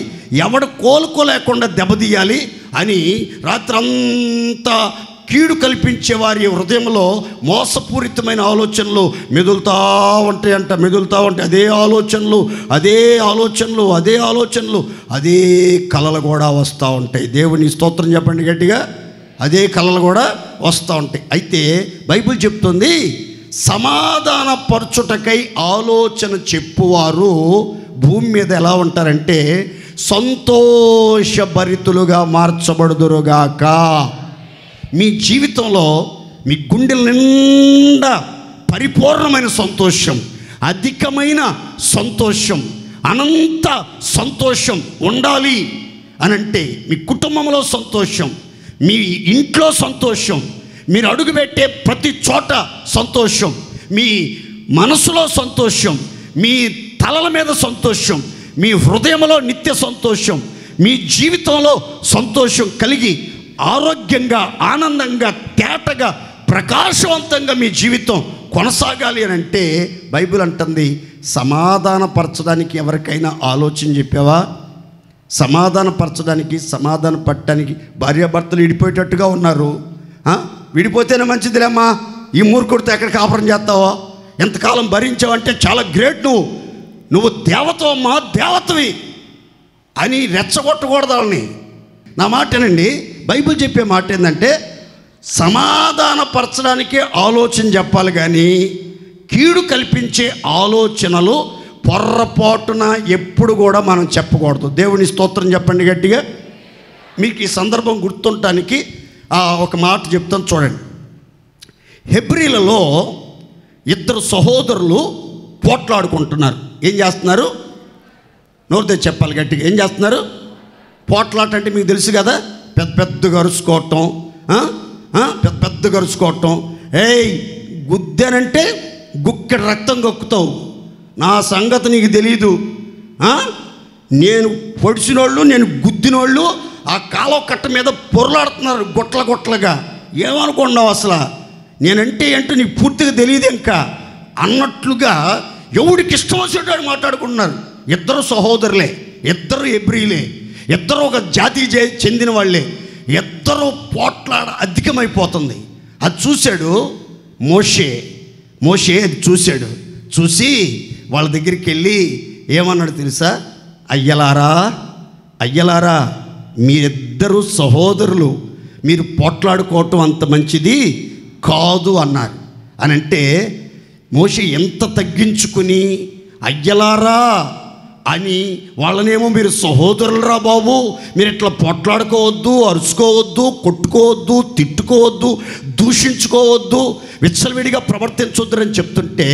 ఎవడు కోలుకోలేకుండా దెబ్బతీయాలి అని రాత్రంతా కీడు కల్పించే వారి హృదయంలో మోసపూరితమైన ఆలోచనలు మెదులుతూ ఉంటాయి. అదే ఆలోచనలు అదే కలలు కూడా వస్తూ ఉంటాయి. దేవుని స్తోత్రం చెప్పండి గట్టిగా. అదే కలలు కూడా వస్తూ ఉంటాయి. అయితే బైబిల్ చెప్తుంది, సమాధానపరచుటకై ఆలోచన చెప్పువారు భూమి మీద ఎలా ఉంటారంటే సంతోషభరితులుగా మార్చబడుదురుగాక. మీ జీవితంలో మీ గుండెల నిండా పరిపూర్ణమైన సంతోషం, అధికమైన సంతోషం, అనంత సంతోషం ఉండాలి అనంటే మీ కుటుంబంలో సంతోషం, మీ ఇంట్లో సంతోషం, మీరు అడుగుపెట్టే ప్రతి చోట సంతోషం, మీ మనసులో సంతోషం, మీ తలల మీద సంతోషం, మీ హృదయంలో నిత్య సంతోషం, మీ జీవితంలో సంతోషం కలిగి ఆరోగ్యంగా, ఆనందంగా, తేటగా, ప్రకాశవంతంగా మీ జీవితం కొనసాగాలి అని అంటే బైబిల్ అంటుంది, సమాధానపరచడానికి ఎవరికైనా ఆలోచన చెప్పావా? సమాధానపరచడానికి, సమాధాన పట్టడానికి భార్యాభర్తలు విడిపోయేటట్టుగా ఉన్నారు. విడిపోతేనే మంచిదిలేమ్మా, ఈ మూర్ఖుడితో ఎక్కడ కాపురం చేస్తావో, ఎంతకాలం భరించావంటే చాలా గ్రేట్, నువ్వు దేవతవమ్మా, దేవతవి అని రెచ్చగొట్టకూడదు వాళ్ళని. నా మాటనండి, బైబిల్ చెప్పే మాట ఏంటంటే సమాధానపరచడానికే ఆలోచన చెప్పాలి, కానీ కీడు కల్పించే ఆలోచనలు పొర్రపాటున ఎప్పుడు కూడా మనం చెప్పకూడదు. దేవుని స్తోత్రం చెప్పండి గట్టిగా. మీకు ఈ సందర్భం గుర్తుండటానికి ఒక మాట చెప్తాను చూడండి. హెబ్రీలలో 2 సహోదరులు పోట్లాడుకుంటున్నారు. ఏం చేస్తున్నారు? నోరుతో చెప్పాలి గట్టిగా. ఏం చేస్తున్నారు? పోట్లాట అంటే మీకు తెలుసు కదా, పెద్దగా అరుచుకోవటం, పెద్దగా అరుచుకోవటం. ఏయ్ గుద్దానంటే గుక్కెడు రక్తం కక్కుతావు, నా సంగతి నీకు తెలీదు, నేను పొడిచినోళ్ళు, నేను గుద్దినోళ్ళు ఆ కాలువ కట్ట మీద పొరలాడుతున్నారు గొట్లగా. ఏమనుకున్నావు అసలు? నేనంటే ఏంటో నీకు పూర్తిగా తెలియదు ఇంకా అన్నట్లుగా ఎవడికి ఇష్టం వచ్చేటాడు మాట్లాడుకుంటున్నారు. 2 సహోదరులే, 2 హెబ్రీలే, 2 ఒక జాతికి చెందిన వాళ్ళే, 2 పోట్లాడ అధికమైపోతుంది. అది చూశాడు మోషే అది చూశాడు. చూసి వాళ్ళ దగ్గరికి వెళ్ళి ఏమన్నాడు తెలుసా? అయ్యలారా మీరిద్దరూ సహోదరులు, మీరు పోట్లాడుకోవటం అంత మంచిది కాదు అన్నారు. అని అంటే మోషే ఎంత తగ్గించుకుని అయ్యలారా అని వాళ్ళనేమో మీరు సహోదరులరా బాబు, మీరు ఇట్లా పోట్లాడుకోవద్దు, అరుచుకోవద్దు, కొట్టుకోవద్దు, తిట్టుకోవద్దు, దూషించుకోవద్దు, విచ్చలవిడిగా ప్రవర్తించొద్దు అని చెప్తుంటే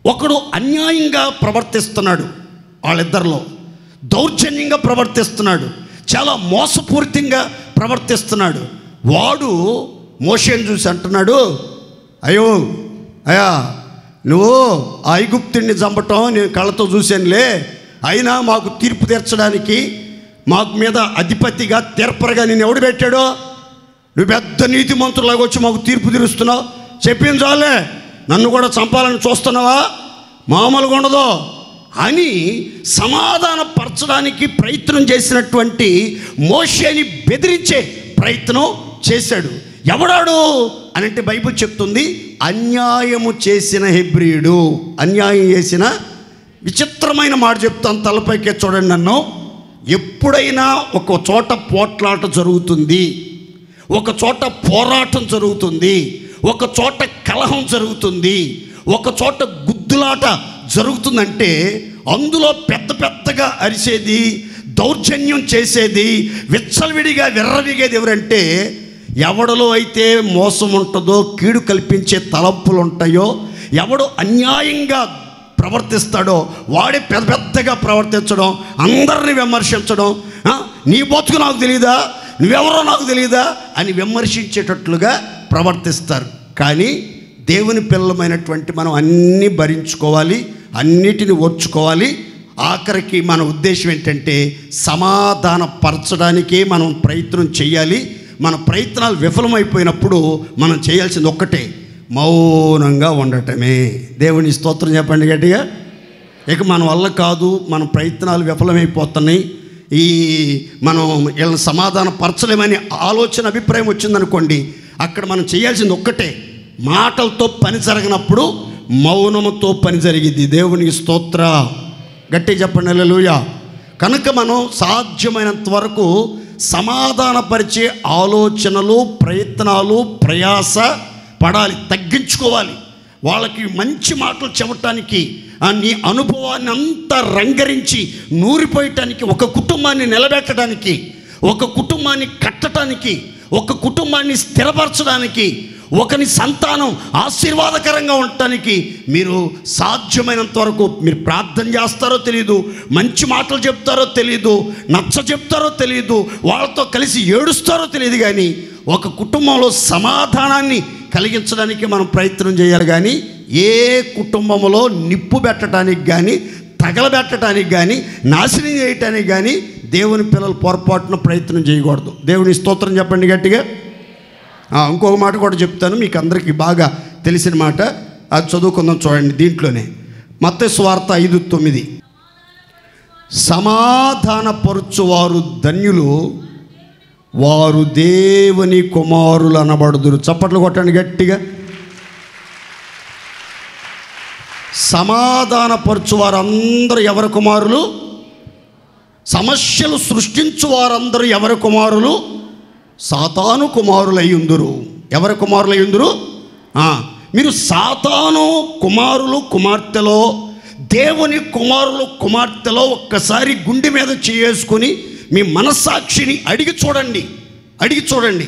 ఒకడు అన్యాయంగా ప్రవర్తిస్తున్నాడు, వాళ్ళిద్దరిలో దౌర్జన్యంగా ప్రవర్తిస్తున్నాడు, చాలా మోసపూరితంగా ప్రవర్తిస్తున్నాడు. వాడు మోషేని చూసి అంటున్నాడు, అయ్యా నువ్వు ఆ ఐగుప్తుడిని చంపటం నేను కళ్ళతో చూశానులే, అయినా మాకు తీర్పు తీర్చడానికి మాకు మీద అధిపతిగా తీర్పరగా నేను ఎవడు పెట్టాడో, నువ్వు పెద్ద నీతిమంతులాగా వచ్చి మాకు తీర్పు తీరుస్తున్నావు, చెప్పింది చాలే, నన్ను కూడా చంపాలని చూస్తున్నావా, మామూలుగా ఉండదు అని సమాధానపరచడానికి ప్రయత్నం చేసినటువంటి మోషేని బెదిరించే ప్రయత్నం చేశాడు. ఎవడాడు అని అంటే బైబిల్ చెప్తుంది, అన్యాయము చేసిన హెబ్రీయుడు. అన్యాయం చేసిన, విచిత్రమైన మాట చెప్తాను, తలపైకే చూడండి నన్ను. ఎప్పుడైనా ఒక చోట పోట్లాట జరుగుతుంది, ఒక చోట పోరాటం జరుగుతుంది, ఒక చోట కలహం జరుగుతుంది, ఒక చోట గుద్దులాట జరుగుతుందంటే అందులో పెద్ద పెద్దగా అరిసేది, దౌర్జన్యం చేసేది, విచ్చలవిడిగా విర్రవిగేది ఎవరంటే ఎవడలో అయితే మోసం ఉంటుందో, కీడు కల్పించే తలంపులు ఉంటాయో, ఎవడు అన్యాయంగా ప్రవర్తిస్తాడో వాడే పెద్ద పెద్దగా ప్రవర్తించడం, అందరిని విమర్శించడం, నీ బతుకు నాకు తెలియదా, నువ్వెవరో నాకు తెలియదా అని విమర్శించేటట్లుగా ప్రవర్తిస్తారు. కానీ దేవుని పిల్లలమైనటువంటి మనం అన్నీ భరించుకోవాలి, అన్నిటిని ఓర్చుకోవాలి. ఆఖరికి మన ఉద్దేశం ఏంటంటే సమాధానపరచడానికే మనం ప్రయత్నం చేయాలి. మన ప్రయత్నాలు విఫలమైపోయినప్పుడు మనం చేయాల్సింది ఒక్కటే, మౌనంగా ఉండటమే. దేవుని స్తోత్రం చెప్పండి గట్టిగా. ఇక మన వల్ల కాదు, మన ప్రయత్నాలు విఫలమైపోతున్నాయి, మనం వీళ్ళని సమాధానపరచలేమని ఆలోచన, అభిప్రాయం వచ్చిందనుకోండి, అక్కడ మనం చేయాల్సింది ఒక్కటే, మాటలతో పని జరగనప్పుడు మౌనముతో పని జరిగింది. దేవునికి స్తోత్ర, గట్టి చెప్పండి హల్లెలూయా. కనుక మనం సాధ్యమైనంత వరకు సమాధానపరిచే ఆలోచనలు, ప్రయత్నాలు, ప్రయాస పడాలి, తగ్గించుకోవాలి. వాళ్ళకి మంచి మాటలు చెప్పటానికి, నీ అనుభవాన్ని అంతా రంగరించి నూరిపోయటానికి, ఒక కుటుంబాన్ని నిలబెట్టడానికి, ఒక కుటుంబాన్ని కట్టడానికి, ఒక కుటుంబాన్ని స్థిరపరచడానికి, ఒకని సంతానం ఆశీర్వాదకరంగా ఉండటానికి మీరు సాధ్యమైనంత వరకు మీరు ప్రార్థన చేస్తారో తెలియదు, మంచి మాటలు చెప్తారో తెలియదు, నచ్చ చెప్తారో తెలియదు, వాళ్ళతో కలిసి ఏడుస్తారో తెలియదు, కానీ ఒక కుటుంబంలో సమాధానాన్ని కలిగించడానికి మనం ప్రయత్నం చేయాలి. కానీ ఏ కుటుంబంలో నిప్పు పెట్టడానికి కానీ, తగలబెట్టడానికి కానీ, నాశనం చేయటానికి కానీ దేవుని పిల్లలు పొరపాటున ప్రయత్నం చేయకూడదు. దేవుని స్తోత్రం చెప్పండి గట్టిగా. ఇంకొక మాట కూడా చెప్తాను, మీకు అందరికీ బాగా తెలిసిన మాట, అది చదువుకుందాం చూడండి. దీంట్లోనే మత్తయి సువార్త 5:9, సమాధానపరచువారు ధన్యులు, వారు దేవుని కుమారులు అనబడుదురు. చప్పట్లు కొట్టండి గట్టిగా. సమాధానపరచు వారందరూ ఎవరి కుమారులు? సమస్యలు సృష్టించు వారందరూ ఎవరి కుమారులు? సాతాను కుమారులయ్యుందురు. ఎవరి కుమారులయ్యుందురు? మీరు సాతాను కుమారులు కుమార్తెలో, దేవుని కుమారులు కుమార్తెలో ఒక్కసారి గుండె మీద చేసుకొని మీ మనస్సాక్షిని అడిగి చూడండి.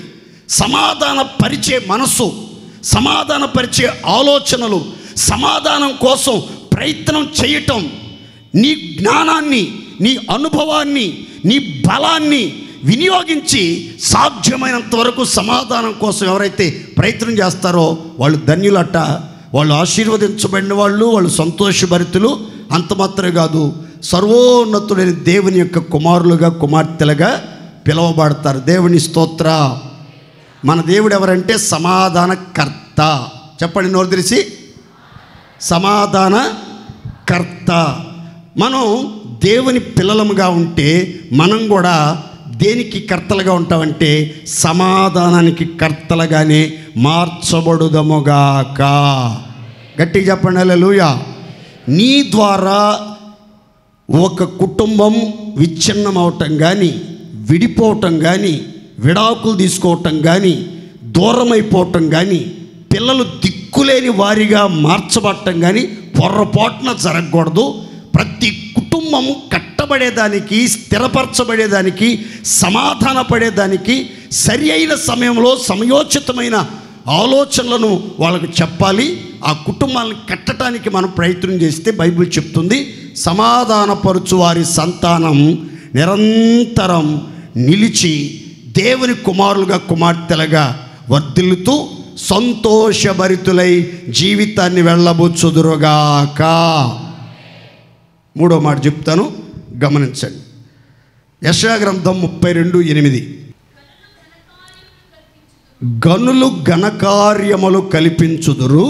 సమాధాన పరిచే మనస్సు, సమాధానపరిచే ఆలోచనలు, సమాధానం కోసం ప్రయత్నం చేయటం, నీ జ్ఞానాన్ని, నీ అనుభవాన్ని, నీ బలాన్ని వినియోగించి సాధ్యమైనంత వరకు సమాధానం కోసం ఎవరైతే ప్రయత్నం చేస్తారో వాళ్ళు ధన్యులట, వాళ్ళు ఆశీర్వదించబడిన వాళ్ళు, వాళ్ళు సంతోషభరితులు. అంత మాత్రమే కాదు, సర్వోన్నతుడైన దేవుని యొక్క కుమారులుగా, కుమార్తెలుగా పిలువబడతారు. దేవుని స్తోత్ర. మన దేవుడు ఎవరంటే సమాధానకర్త. చెప్పండి నోరు తెరిచి, సమాధానకర్త. మనం దేవుని పిల్లలముగా ఉంటే మనం కూడా దేనికి కర్తలుగా ఉంటామంటే సమాధానానికి కర్తలుగానే మార్చబడుదముగాక. గట్టిగా చెప్పండి హల్లెలూయా. నీ ద్వారా ఒక కుటుంబం విచ్ఛిన్నం అవటం కానీ, విడిపోవటం కానీ, విడాకులు తీసుకోవటం కానీ, దూరం అయిపోవటం కానీ, పిల్లలు దిక్కులేని వారిగా మార్చబడటం కానీ పొర్రపాటున జరగకూడదు. ప్రతి కుటుంబము కట్టబడేదానికి, స్థిరపరచబడేదానికి, సమాధాన పడేదానికి సరి అయిన సమయంలో సమయోచితమైన ఆలోచనలను వాళ్ళకు చెప్పాలి. ఆ కుటుంబాలను కట్టడానికి మనం ప్రయత్నం చేస్తే బైబిల్ చెప్తుంది, సమాధానపరుచు వారి సంతానం నిరంతరం నిలిచి దేవుని కుమారులుగా, కుమార్తెలుగా వర్ధిల్లుతూ సంతోషభరితులై జీవితాన్ని వెళ్ళబుచ్చుదురుగాక. మూడో మాట చెప్తాను, గమనించండి. యెషయా గ్రంథం 32:8. గనులు ఘనకార్యములు కల్పించుదురు,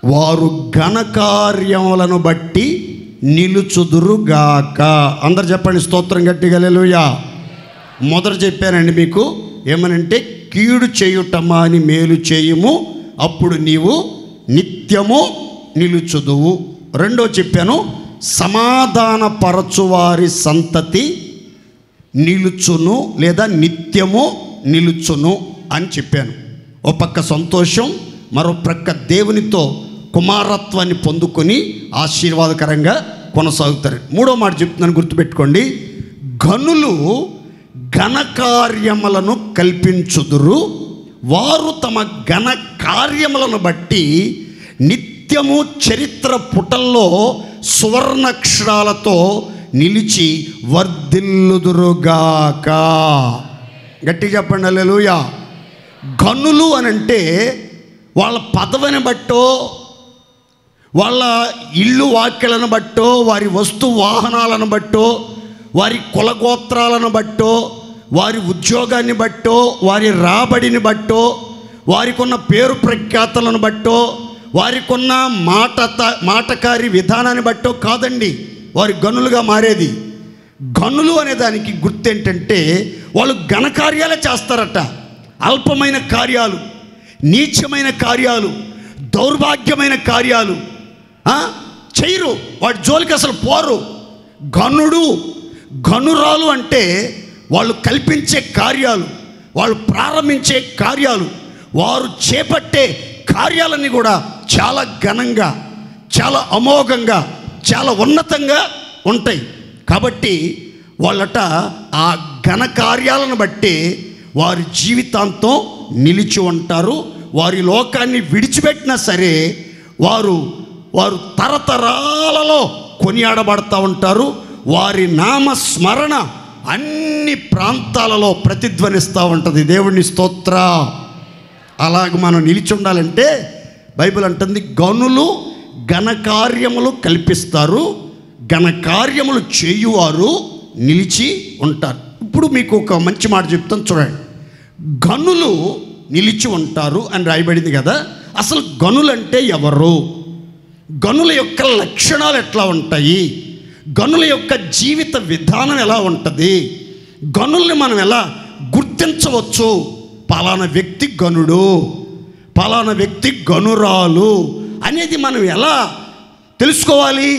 వారు ఘనకార్యములను బట్టి నిలుచుదురుగాక. అందరు చెప్పండి స్తోత్రం గట్టిగా హల్లెలూయా. మొదట చెప్పానండి మీకు ఏమనంటే, కీడు చేయుటమా అని మేలు చేయుము, అప్పుడు నీవు నిత్యము నిలుచుదువు. రెండో చెప్పాను, సమాధానపరచువారి సంతతి నిలుచును లేదా నిత్యము నిలుచును అని చెప్పాను. ఓ పక్క సంతోషం, మరో ప్రక్క దేవునితో కుమారత్వాన్ని పొందుకొని ఆశీర్వాదకరంగా కొనసాగుతారు. మూడో మాట చెప్తున్నాను, గుర్తుపెట్టుకోండి. ఘనులు ఘనకార్యములను కల్పించుదురు, వారు తమ ఘన కార్యములను బట్టి నిత్యము చరిత్ర పుటల్లో సువర్ణాక్షరాలతో నిలిచి వర్ధిల్లుదురుగాక. గట్టి చెప్పండి హల్లెలూయా. ఘనులు అనంటే వాళ్ళ పదవిని బట్టో, వాళ్ళ ఇల్లు వాక్యలను బట్టో, వారి వస్తు వాహనాలను బట్టో, వారి కులగోత్రాలను బట్టో, వారి ఉద్యోగాన్ని బట్టో, వారి రాబడిని బట్టో, వారికున్న పేరు ప్రఖ్యాతలను బట్టో, వారికున్న మాటకారి విధానాన్ని బట్టో కాదండి వారి గనులుగా మారేది. గనులు అనేదానికి గుర్తు ఏంటంటే, వాళ్ళు ఘనకార్యాలే చేస్తారట. అల్పమైన కార్యాలు, నీచమైన కార్యాలు, దౌర్భాగ్యమైన కార్యాలు చేయరు. వాడి జోలికి అసలు పోరు. గనుడు, గనురాలు అంటే వాళ్ళు కల్పించే కార్యాలు, వాళ్ళు ప్రారంభించే కార్యాలు, వారు చేపట్టే కార్యాలన్నీ కూడా చాలా ఘనంగా, చాలా అమోఘంగా, చాలా ఉన్నతంగా ఉంటాయి. కాబట్టి వాళ్ళట ఆ ఘన కార్యాలను బట్టి వారి జీవితాంతం నిలిచి ఉంటారు. వారి లోకాన్ని విడిచిపెట్టినా సరే వారు తరతరాలలో కొనియాడబడతా ఉంటారు. వారి నామస్మరణ అన్ని ప్రాంతాలలో ప్రతిధ్వనిస్తూ ఉంటుంది. దేవుని స్తోత్ర. అలాగ మనం నిలిచి ఉండాలంటే బైబిల్ అంటుంది, గనులు ఘనకార్యములు కల్పిస్తారు, ఘనకార్యములు చేయువారు నిలిచి ఉంటారు. ఇప్పుడు మీకు ఒక మంచి మాట చెప్తాను చూడండి. గనులు నిలిచి ఉంటారు అని రాయబడింది కదా. అసలు గనులంటే ఎవరు? గనుల యొక్క లక్షణాలు ఎట్లా ఉంటాయి? గనుల యొక్క జీవిత విధానం ఎలా ఉంటుంది? గనుల్ని మనం ఎలా గుర్తించవచ్చు? పలానా వ్యక్తి గనుడు, పలానా వ్యక్తి గనురాలు అనేది మనం ఎలా తెలుసుకోవాలి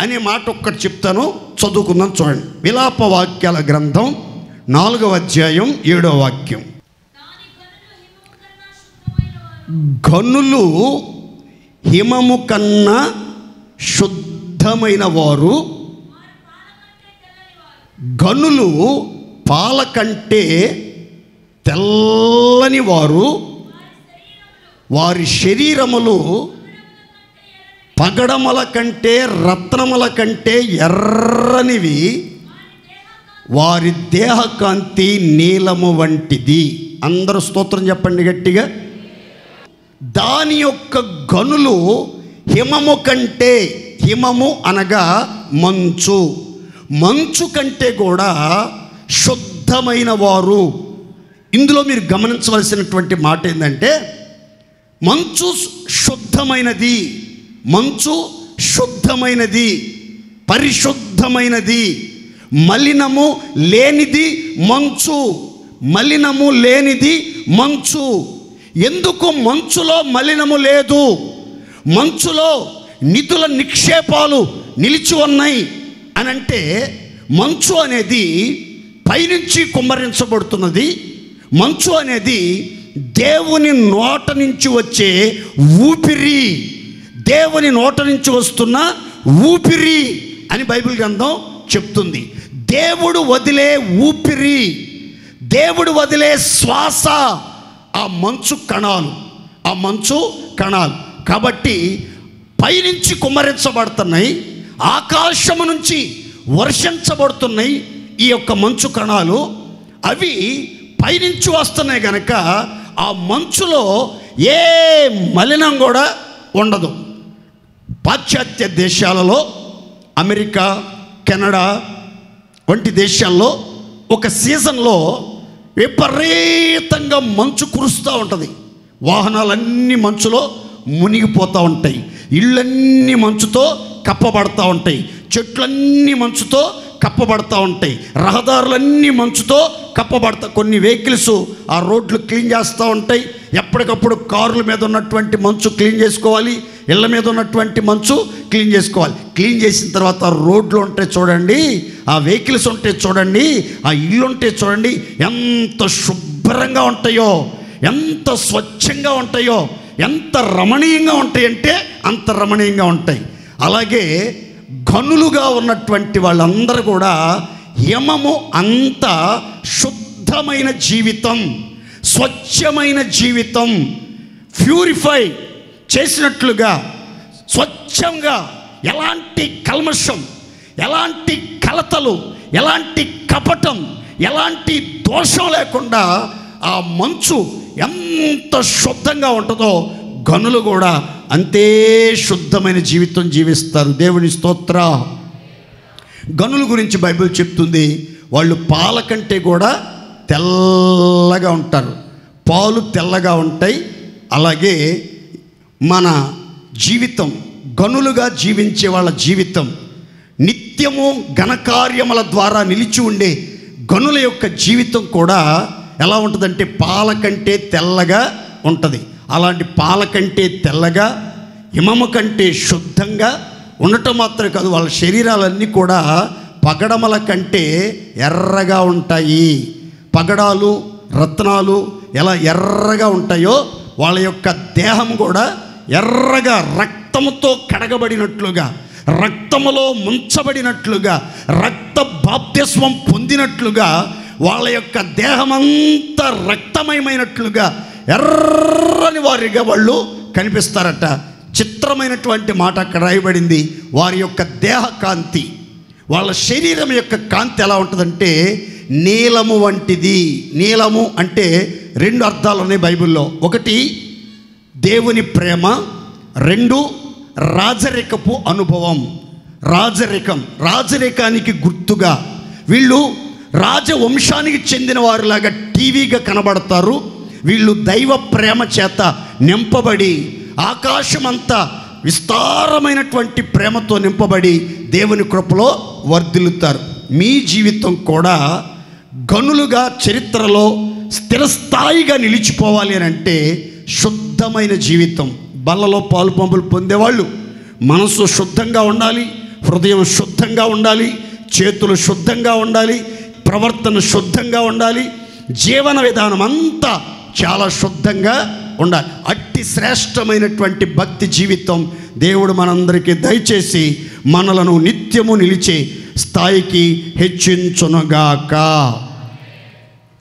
అనే మాట ఒక్కటి చెప్తాను, చదువుకుందాం చూడండి. విలాప వాక్యాల గ్రంథం 4వ అధ్యాయం 7వ వాక్యం. గనులు హిమము కన్నా శుద్ధమైన వారు, గనులు పాల కంటే తెల్లని వారు, వారి శరీరములు పగడముల కంటే రత్నముల కంటే ఎర్రనివి, వారి దేహకాంతి నీలము వంటిది. అందరూ స్తోత్రం చెప్పండి గట్టిగా. దాని యొక్క గనులు హిమము కంటే, హిమము అనగా మంచు, మంచు కంటే కూడా శుద్ధమైన వారు. ఇందులో మీరు గమనించవలసినటువంటి మాట ఏంటంటే, మంచు శుద్ధమైనది, మంచు శుద్ధమైనది, పరిశుద్ధమైనది, మలినము లేనిది మంచు, మలినము లేనిది మంచు. ఎందుకు మంచులో మలినము లేదు? మంచులో నిధుల నిక్షేపాలు నిలిచి ఉన్నాయి అని అంటే, మంచు అనేది పైనుంచి కుమ్మరించబడుతున్నది. మంచు అనేది దేవుని నోట నుంచి వచ్చే ఊపిరి, దేవుని నోట నుంచి వస్తున్న ఊపిరి అని బైబిల్ గ్రంథం చెప్తుంది. దేవుడు వదిలే ఊపిరి, దేవుడు వదిలే శ్వాస ఆ మంచు కణాలు, ఆ మంచు కణాలు. కాబట్టి పైనుంచి కుమ్మరించబడుతున్నాయి, ఆకాశము నుంచి వర్షించబడుతున్నాయి ఈ యొక్క మంచు కణాలు. అవి పైనుంచి వస్తున్నాయి కనుక ఆ మంచులో ఏ మలినం కూడా ఉండదు. పాశ్చాత్య దేశాలలో, అమెరికా, కెనడా వంటి దేశాల్లో ఒక సీజన్లో విపరీతంగా మంచు కురుస్తూ ఉంటుంది. వాహనాలన్నీ మంచులో మునిగిపోతూ ఉంటాయి, ఇళ్ళన్నీ మంచుతో కప్పబడతా ఉంటాయి, చెట్లన్నీ మంచుతో కప్పబడతా ఉంటాయి, రహదారులన్నీ మంచుతో కప్పబడతా. కొన్ని వెహికల్స్ ఆ రోడ్లు క్లీన్ చేస్తూ ఉంటాయి. ఎప్పటికప్పుడు కారుల మీద ఉన్నటువంటి మంచు క్లీన్ చేసుకోవాలి, ఇళ్ళ మీద ఉన్నటువంటి మంచు క్లీన్ చేసుకోవాలి. క్లీన్ చేసిన తర్వాత రోడ్లు ఉంటే చూడండి, ఆ వెహికల్స్ ఉంటే చూడండి, ఆ ఇల్లు ఉంటే చూడండి, ఎంత శుభ్రంగా ఉంటాయో, ఎంత స్వచ్ఛంగా ఉంటాయో, ఎంత రమణీయంగా ఉంటాయంటే అంత రమణీయంగా ఉంటాయి. అలాగే గనులుగా ఉన్నటువంటి వాళ్ళందరూ కూడా యమము అంత శుద్ధమైన జీవితం, స్వచ్ఛమైన జీవితం, ప్యూరిఫై చేసినట్లుగా స్వచ్ఛంగా, ఎలాంటి కల్మషం, ఎలాంటి కలతలు, ఎలాంటి కపటం, ఎలాంటి దోషం లేకుండా ఆ మంచు ఎంత శుద్ధంగా ఉంటుందో గనులు కూడా అంతే శుద్ధమైన జీవితం జీవిస్తారు. దేవుని స్తోత్ర. గనుల గురించి బైబిల్ చెప్తుంది, వాళ్ళు పాల కంటే కూడా తెల్లగా ఉంటారు, పాలు తెల్లగా ఉంటాయి. అలాగే మన జీవితం, గనులుగా జీవించే వాళ్ళ జీవితం నిత్యము ఘనకార్యముల ద్వారా నిలిచి ఉండే గనుల యొక్క జీవితం కూడా ఎలా ఉంటుందంటే పాల కంటే తెల్లగా ఉంటుంది. అలాంటి పాల కంటే తెల్లగా, హిమము కంటే శుద్ధంగా ఉండటం మాత్రమే కాదు, వాళ్ళ శరీరాలన్నీ కూడా పగడమల కంటే ఎర్రగా ఉంటాయి. పగడాలు, రత్నాలు ఎలా ఎర్రగా ఉంటాయో వాళ్ళ యొక్క దేహం కూడా ఎర్రగా, రక్తముతో కడగబడినట్లుగా, రక్తములో ముంచబడినట్లుగా, రక్త బాప్తిస్మం పొందినట్లుగా, వాళ్ళ యొక్క దేహమంతా రక్తమయమైనట్లుగా ఎర్రని వారిగా వాళ్ళు కనిపిస్తారట. చిత్రమైనటువంటి మాట అక్కడ రాయబడింది. వారి యొక్క దేహ కాంతి, వాళ్ళ శరీరం యొక్క కాంతి ఎలా ఉంటుందంటే నీలము వంటిది. నీలము అంటే రెండు అర్థాలు ఉన్నాయి బైబిల్లో. ఒకటి దేవుని ప్రేమ, రెండు రాజరికపు అనుభవం. రాజరికానికి గుర్తుగా వీళ్ళు రాజవంశానికి చెందిన వారిలాగా టీవీగా కనబడతారు. వీళ్ళు దైవ ప్రేమ చేత నింపబడి, ఆకాశమంతా విస్తారమైనటువంటి ప్రేమతో నింపబడి దేవుని కృపలో వర్ధిల్లుతారు. మీ జీవితం కూడా గనులుగా చరిత్రలో స్థిరస్థాయిగా నిలిచిపోవాలి అని అంటే శుద్ధమైన జీవితం. బల్లలో పాలు పంపులు పొందేవాళ్ళు మనసు శుద్ధంగా ఉండాలి, హృదయం శుద్ధంగా ఉండాలి, చేతులు శుద్ధంగా ఉండాలి, ప్రవర్తన శుద్ధంగా ఉండాలి, జీవన విధానం అంతా చాలా శుద్ధంగా ఉండాలి. అట్టి శ్రేష్టమైనటువంటి భక్తి జీవితం దేవుడు మనందరికీ దయచేసి మనలను నిత్యము నిలిచే స్థాయికి హెచ్చించునుగాక.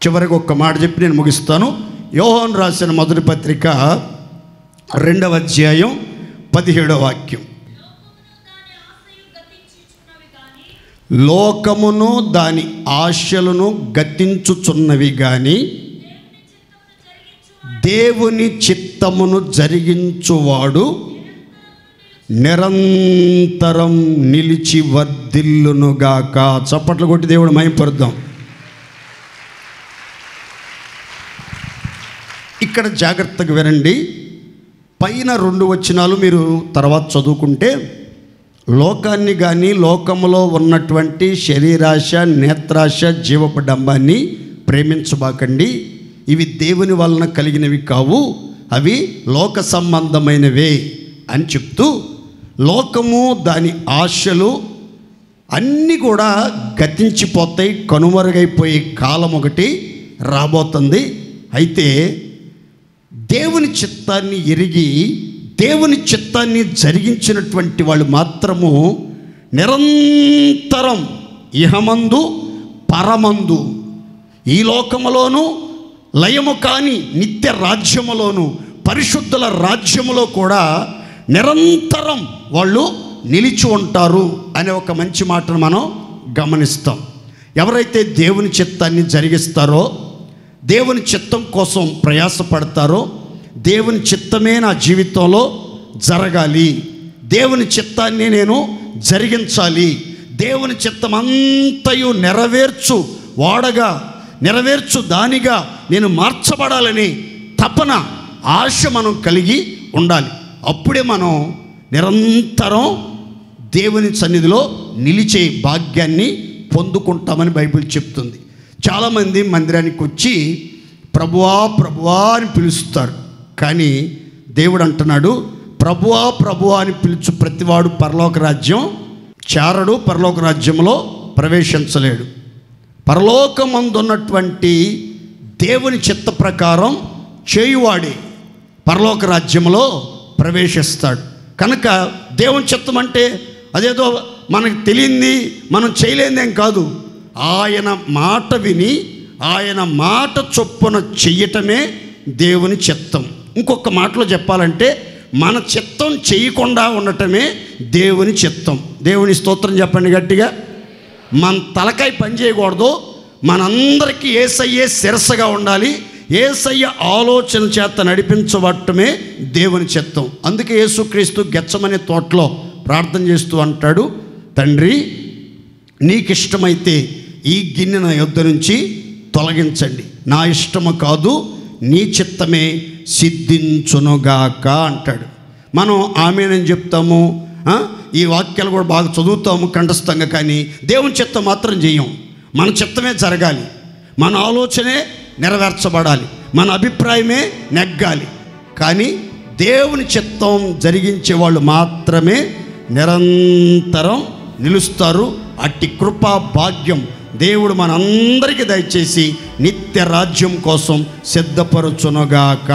చివరికి ఒక్క మాట చెప్పి నేను ముగిస్తాను. యోహాను రాసిన మొదటి పత్రిక 2వ అధ్యాయం 17వ వాక్యం. లోకమును దాని ఆశలను గతించుచున్నవి గాని దేవుని చిత్తమును జరిగించువాడు నిరంతరం నిలిచి వర్ధిల్లునుగాక. చప్పట్లు కొట్టి దేవుడు మహిమపరుద్దాం. ఇక్కడ జాగ్రత్తగా వినండి. పైన 2 వచనాలు మీరు తర్వాత చదువుకుంటే, లోకాన్ని కానీ లోకములో ఉన్నటువంటి శరీరాశ, నేత్రాశ, జీవపు డంబాన్ని ప్రేమించబాకండి. ఇవి దేవుని వలన కలిగినవి కావు, అవి లోక సంబంధమైనవే అని చెప్తూ, లోకము దాని ఆశలు అన్నీ కూడా గతించిపోతాయి, కనుమరుగైపోయే కాలం ఒకటి రాబోతుంది. అయితే దేవుని చిత్తాన్ని ఎరిగి దేవుని చిత్తాన్ని జరిగించినటువంటి వాళ్ళు మాత్రము నిరంతరం ఇహమందు పరమందు, ఈ లోకములోను లయము కాని నిత్య రాజ్యములోను పరిశుద్ధుల రాజ్యములో కూడా నిరంతరం వాళ్ళు నిలిచి ఉంటారు అనే ఒక మంచి మాటను మనం గమనిస్తాం. ఎవరైతే దేవుని చిత్తాన్ని జరిగిస్తారో, దేవుని చిత్తం కోసం ప్రయాసపడతారో, దేవుని చిత్తమే నా జీవితంలో జరగాలి, దేవుని చిత్తాన్ని నేను జరిగించాలి, దేవుని చిత్తం అంతయు నెరవేర్చు వాడగా, నెరవేర్చు దానిగా నేను మార్చబడాలని తపన, ఆశ మనం కలిగి ఉండాలి. అప్పుడే మనం నిరంతరం దేవుని సన్నిధిలో నిలిచే భాగ్యాన్ని పొందుకుంటామని బైబిల్ చెప్తుంది. చాలామంది మందిరానికి వచ్చి ప్రభువా ప్రభువా అని పిలుస్తారు, కానీ దేవుడు అంటున్నాడు, ప్రభువా ప్రభువా అని పిలుచు ప్రతివాడు పరలోక రాజ్యం చేరడు, పరలోక రాజ్యంలో ప్రవేశించలేడు. పరలోకమందున్నటువంటి దేవుని చిత్త ప్రకారం చేయువాడే పరలోక రాజ్యంలో ప్రవేశిస్తాడు. కనుక దేవుని చిత్తం అంటే అదేదో మనకు తెలియంది, మనం చేయలేదేం కాదు. ఆయన మాట విని ఆయన మాట చొప్పున చెయ్యటమే దేవుని చిత్తం. ఇంకొక మాటలో చెప్పాలంటే మన చిత్తం చేయకుండా ఉండటమే దేవుని చిత్తం. దేవుని స్తోత్రం చెప్పండి గట్టిగా. మన తలకాయ పని చేయకూడదు, మనందరికీ యేసయ్యే శిరస్సుగా ఉండాలి, యేసయ్య ఆలోచన చేత నడిపించబడటమే దేవుని చిత్తం. అందుకే యేసుక్రీస్తు గెత్సెమనే తోటలో ప్రార్థన చేస్తూ అంటాడు, తండ్రి నీకు ఇష్టమైతే ఈ గిన్నె నా యొద్ద నుంచి తొలగించండి, నా ఇష్టము కాదు నీ చిత్తమే సిద్ధించునుగాక అంటాడు. మనం ఆమేనని చెప్తాము, ఈ వాక్యాలు కూడా బాగా చదువుతాము కంఠస్థంగా, కానీ దేవుని చిత్తం మాత్రం చేయం. మన చిత్తమే జరగాలి, మన ఆలోచనే నెరవేర్చబడాలి, మన అభిప్రాయమే నెగ్గాలి. కానీ దేవుని చిత్తం జరిగించే వాళ్ళు మాత్రమే నిరంతరం నిలుస్తారు. అట్టి కృపా భాగ్యం దేవుడు మనందరికీ దయచేసి నిత్య రాజ్యం కోసం సిద్ధపరచునుగాక.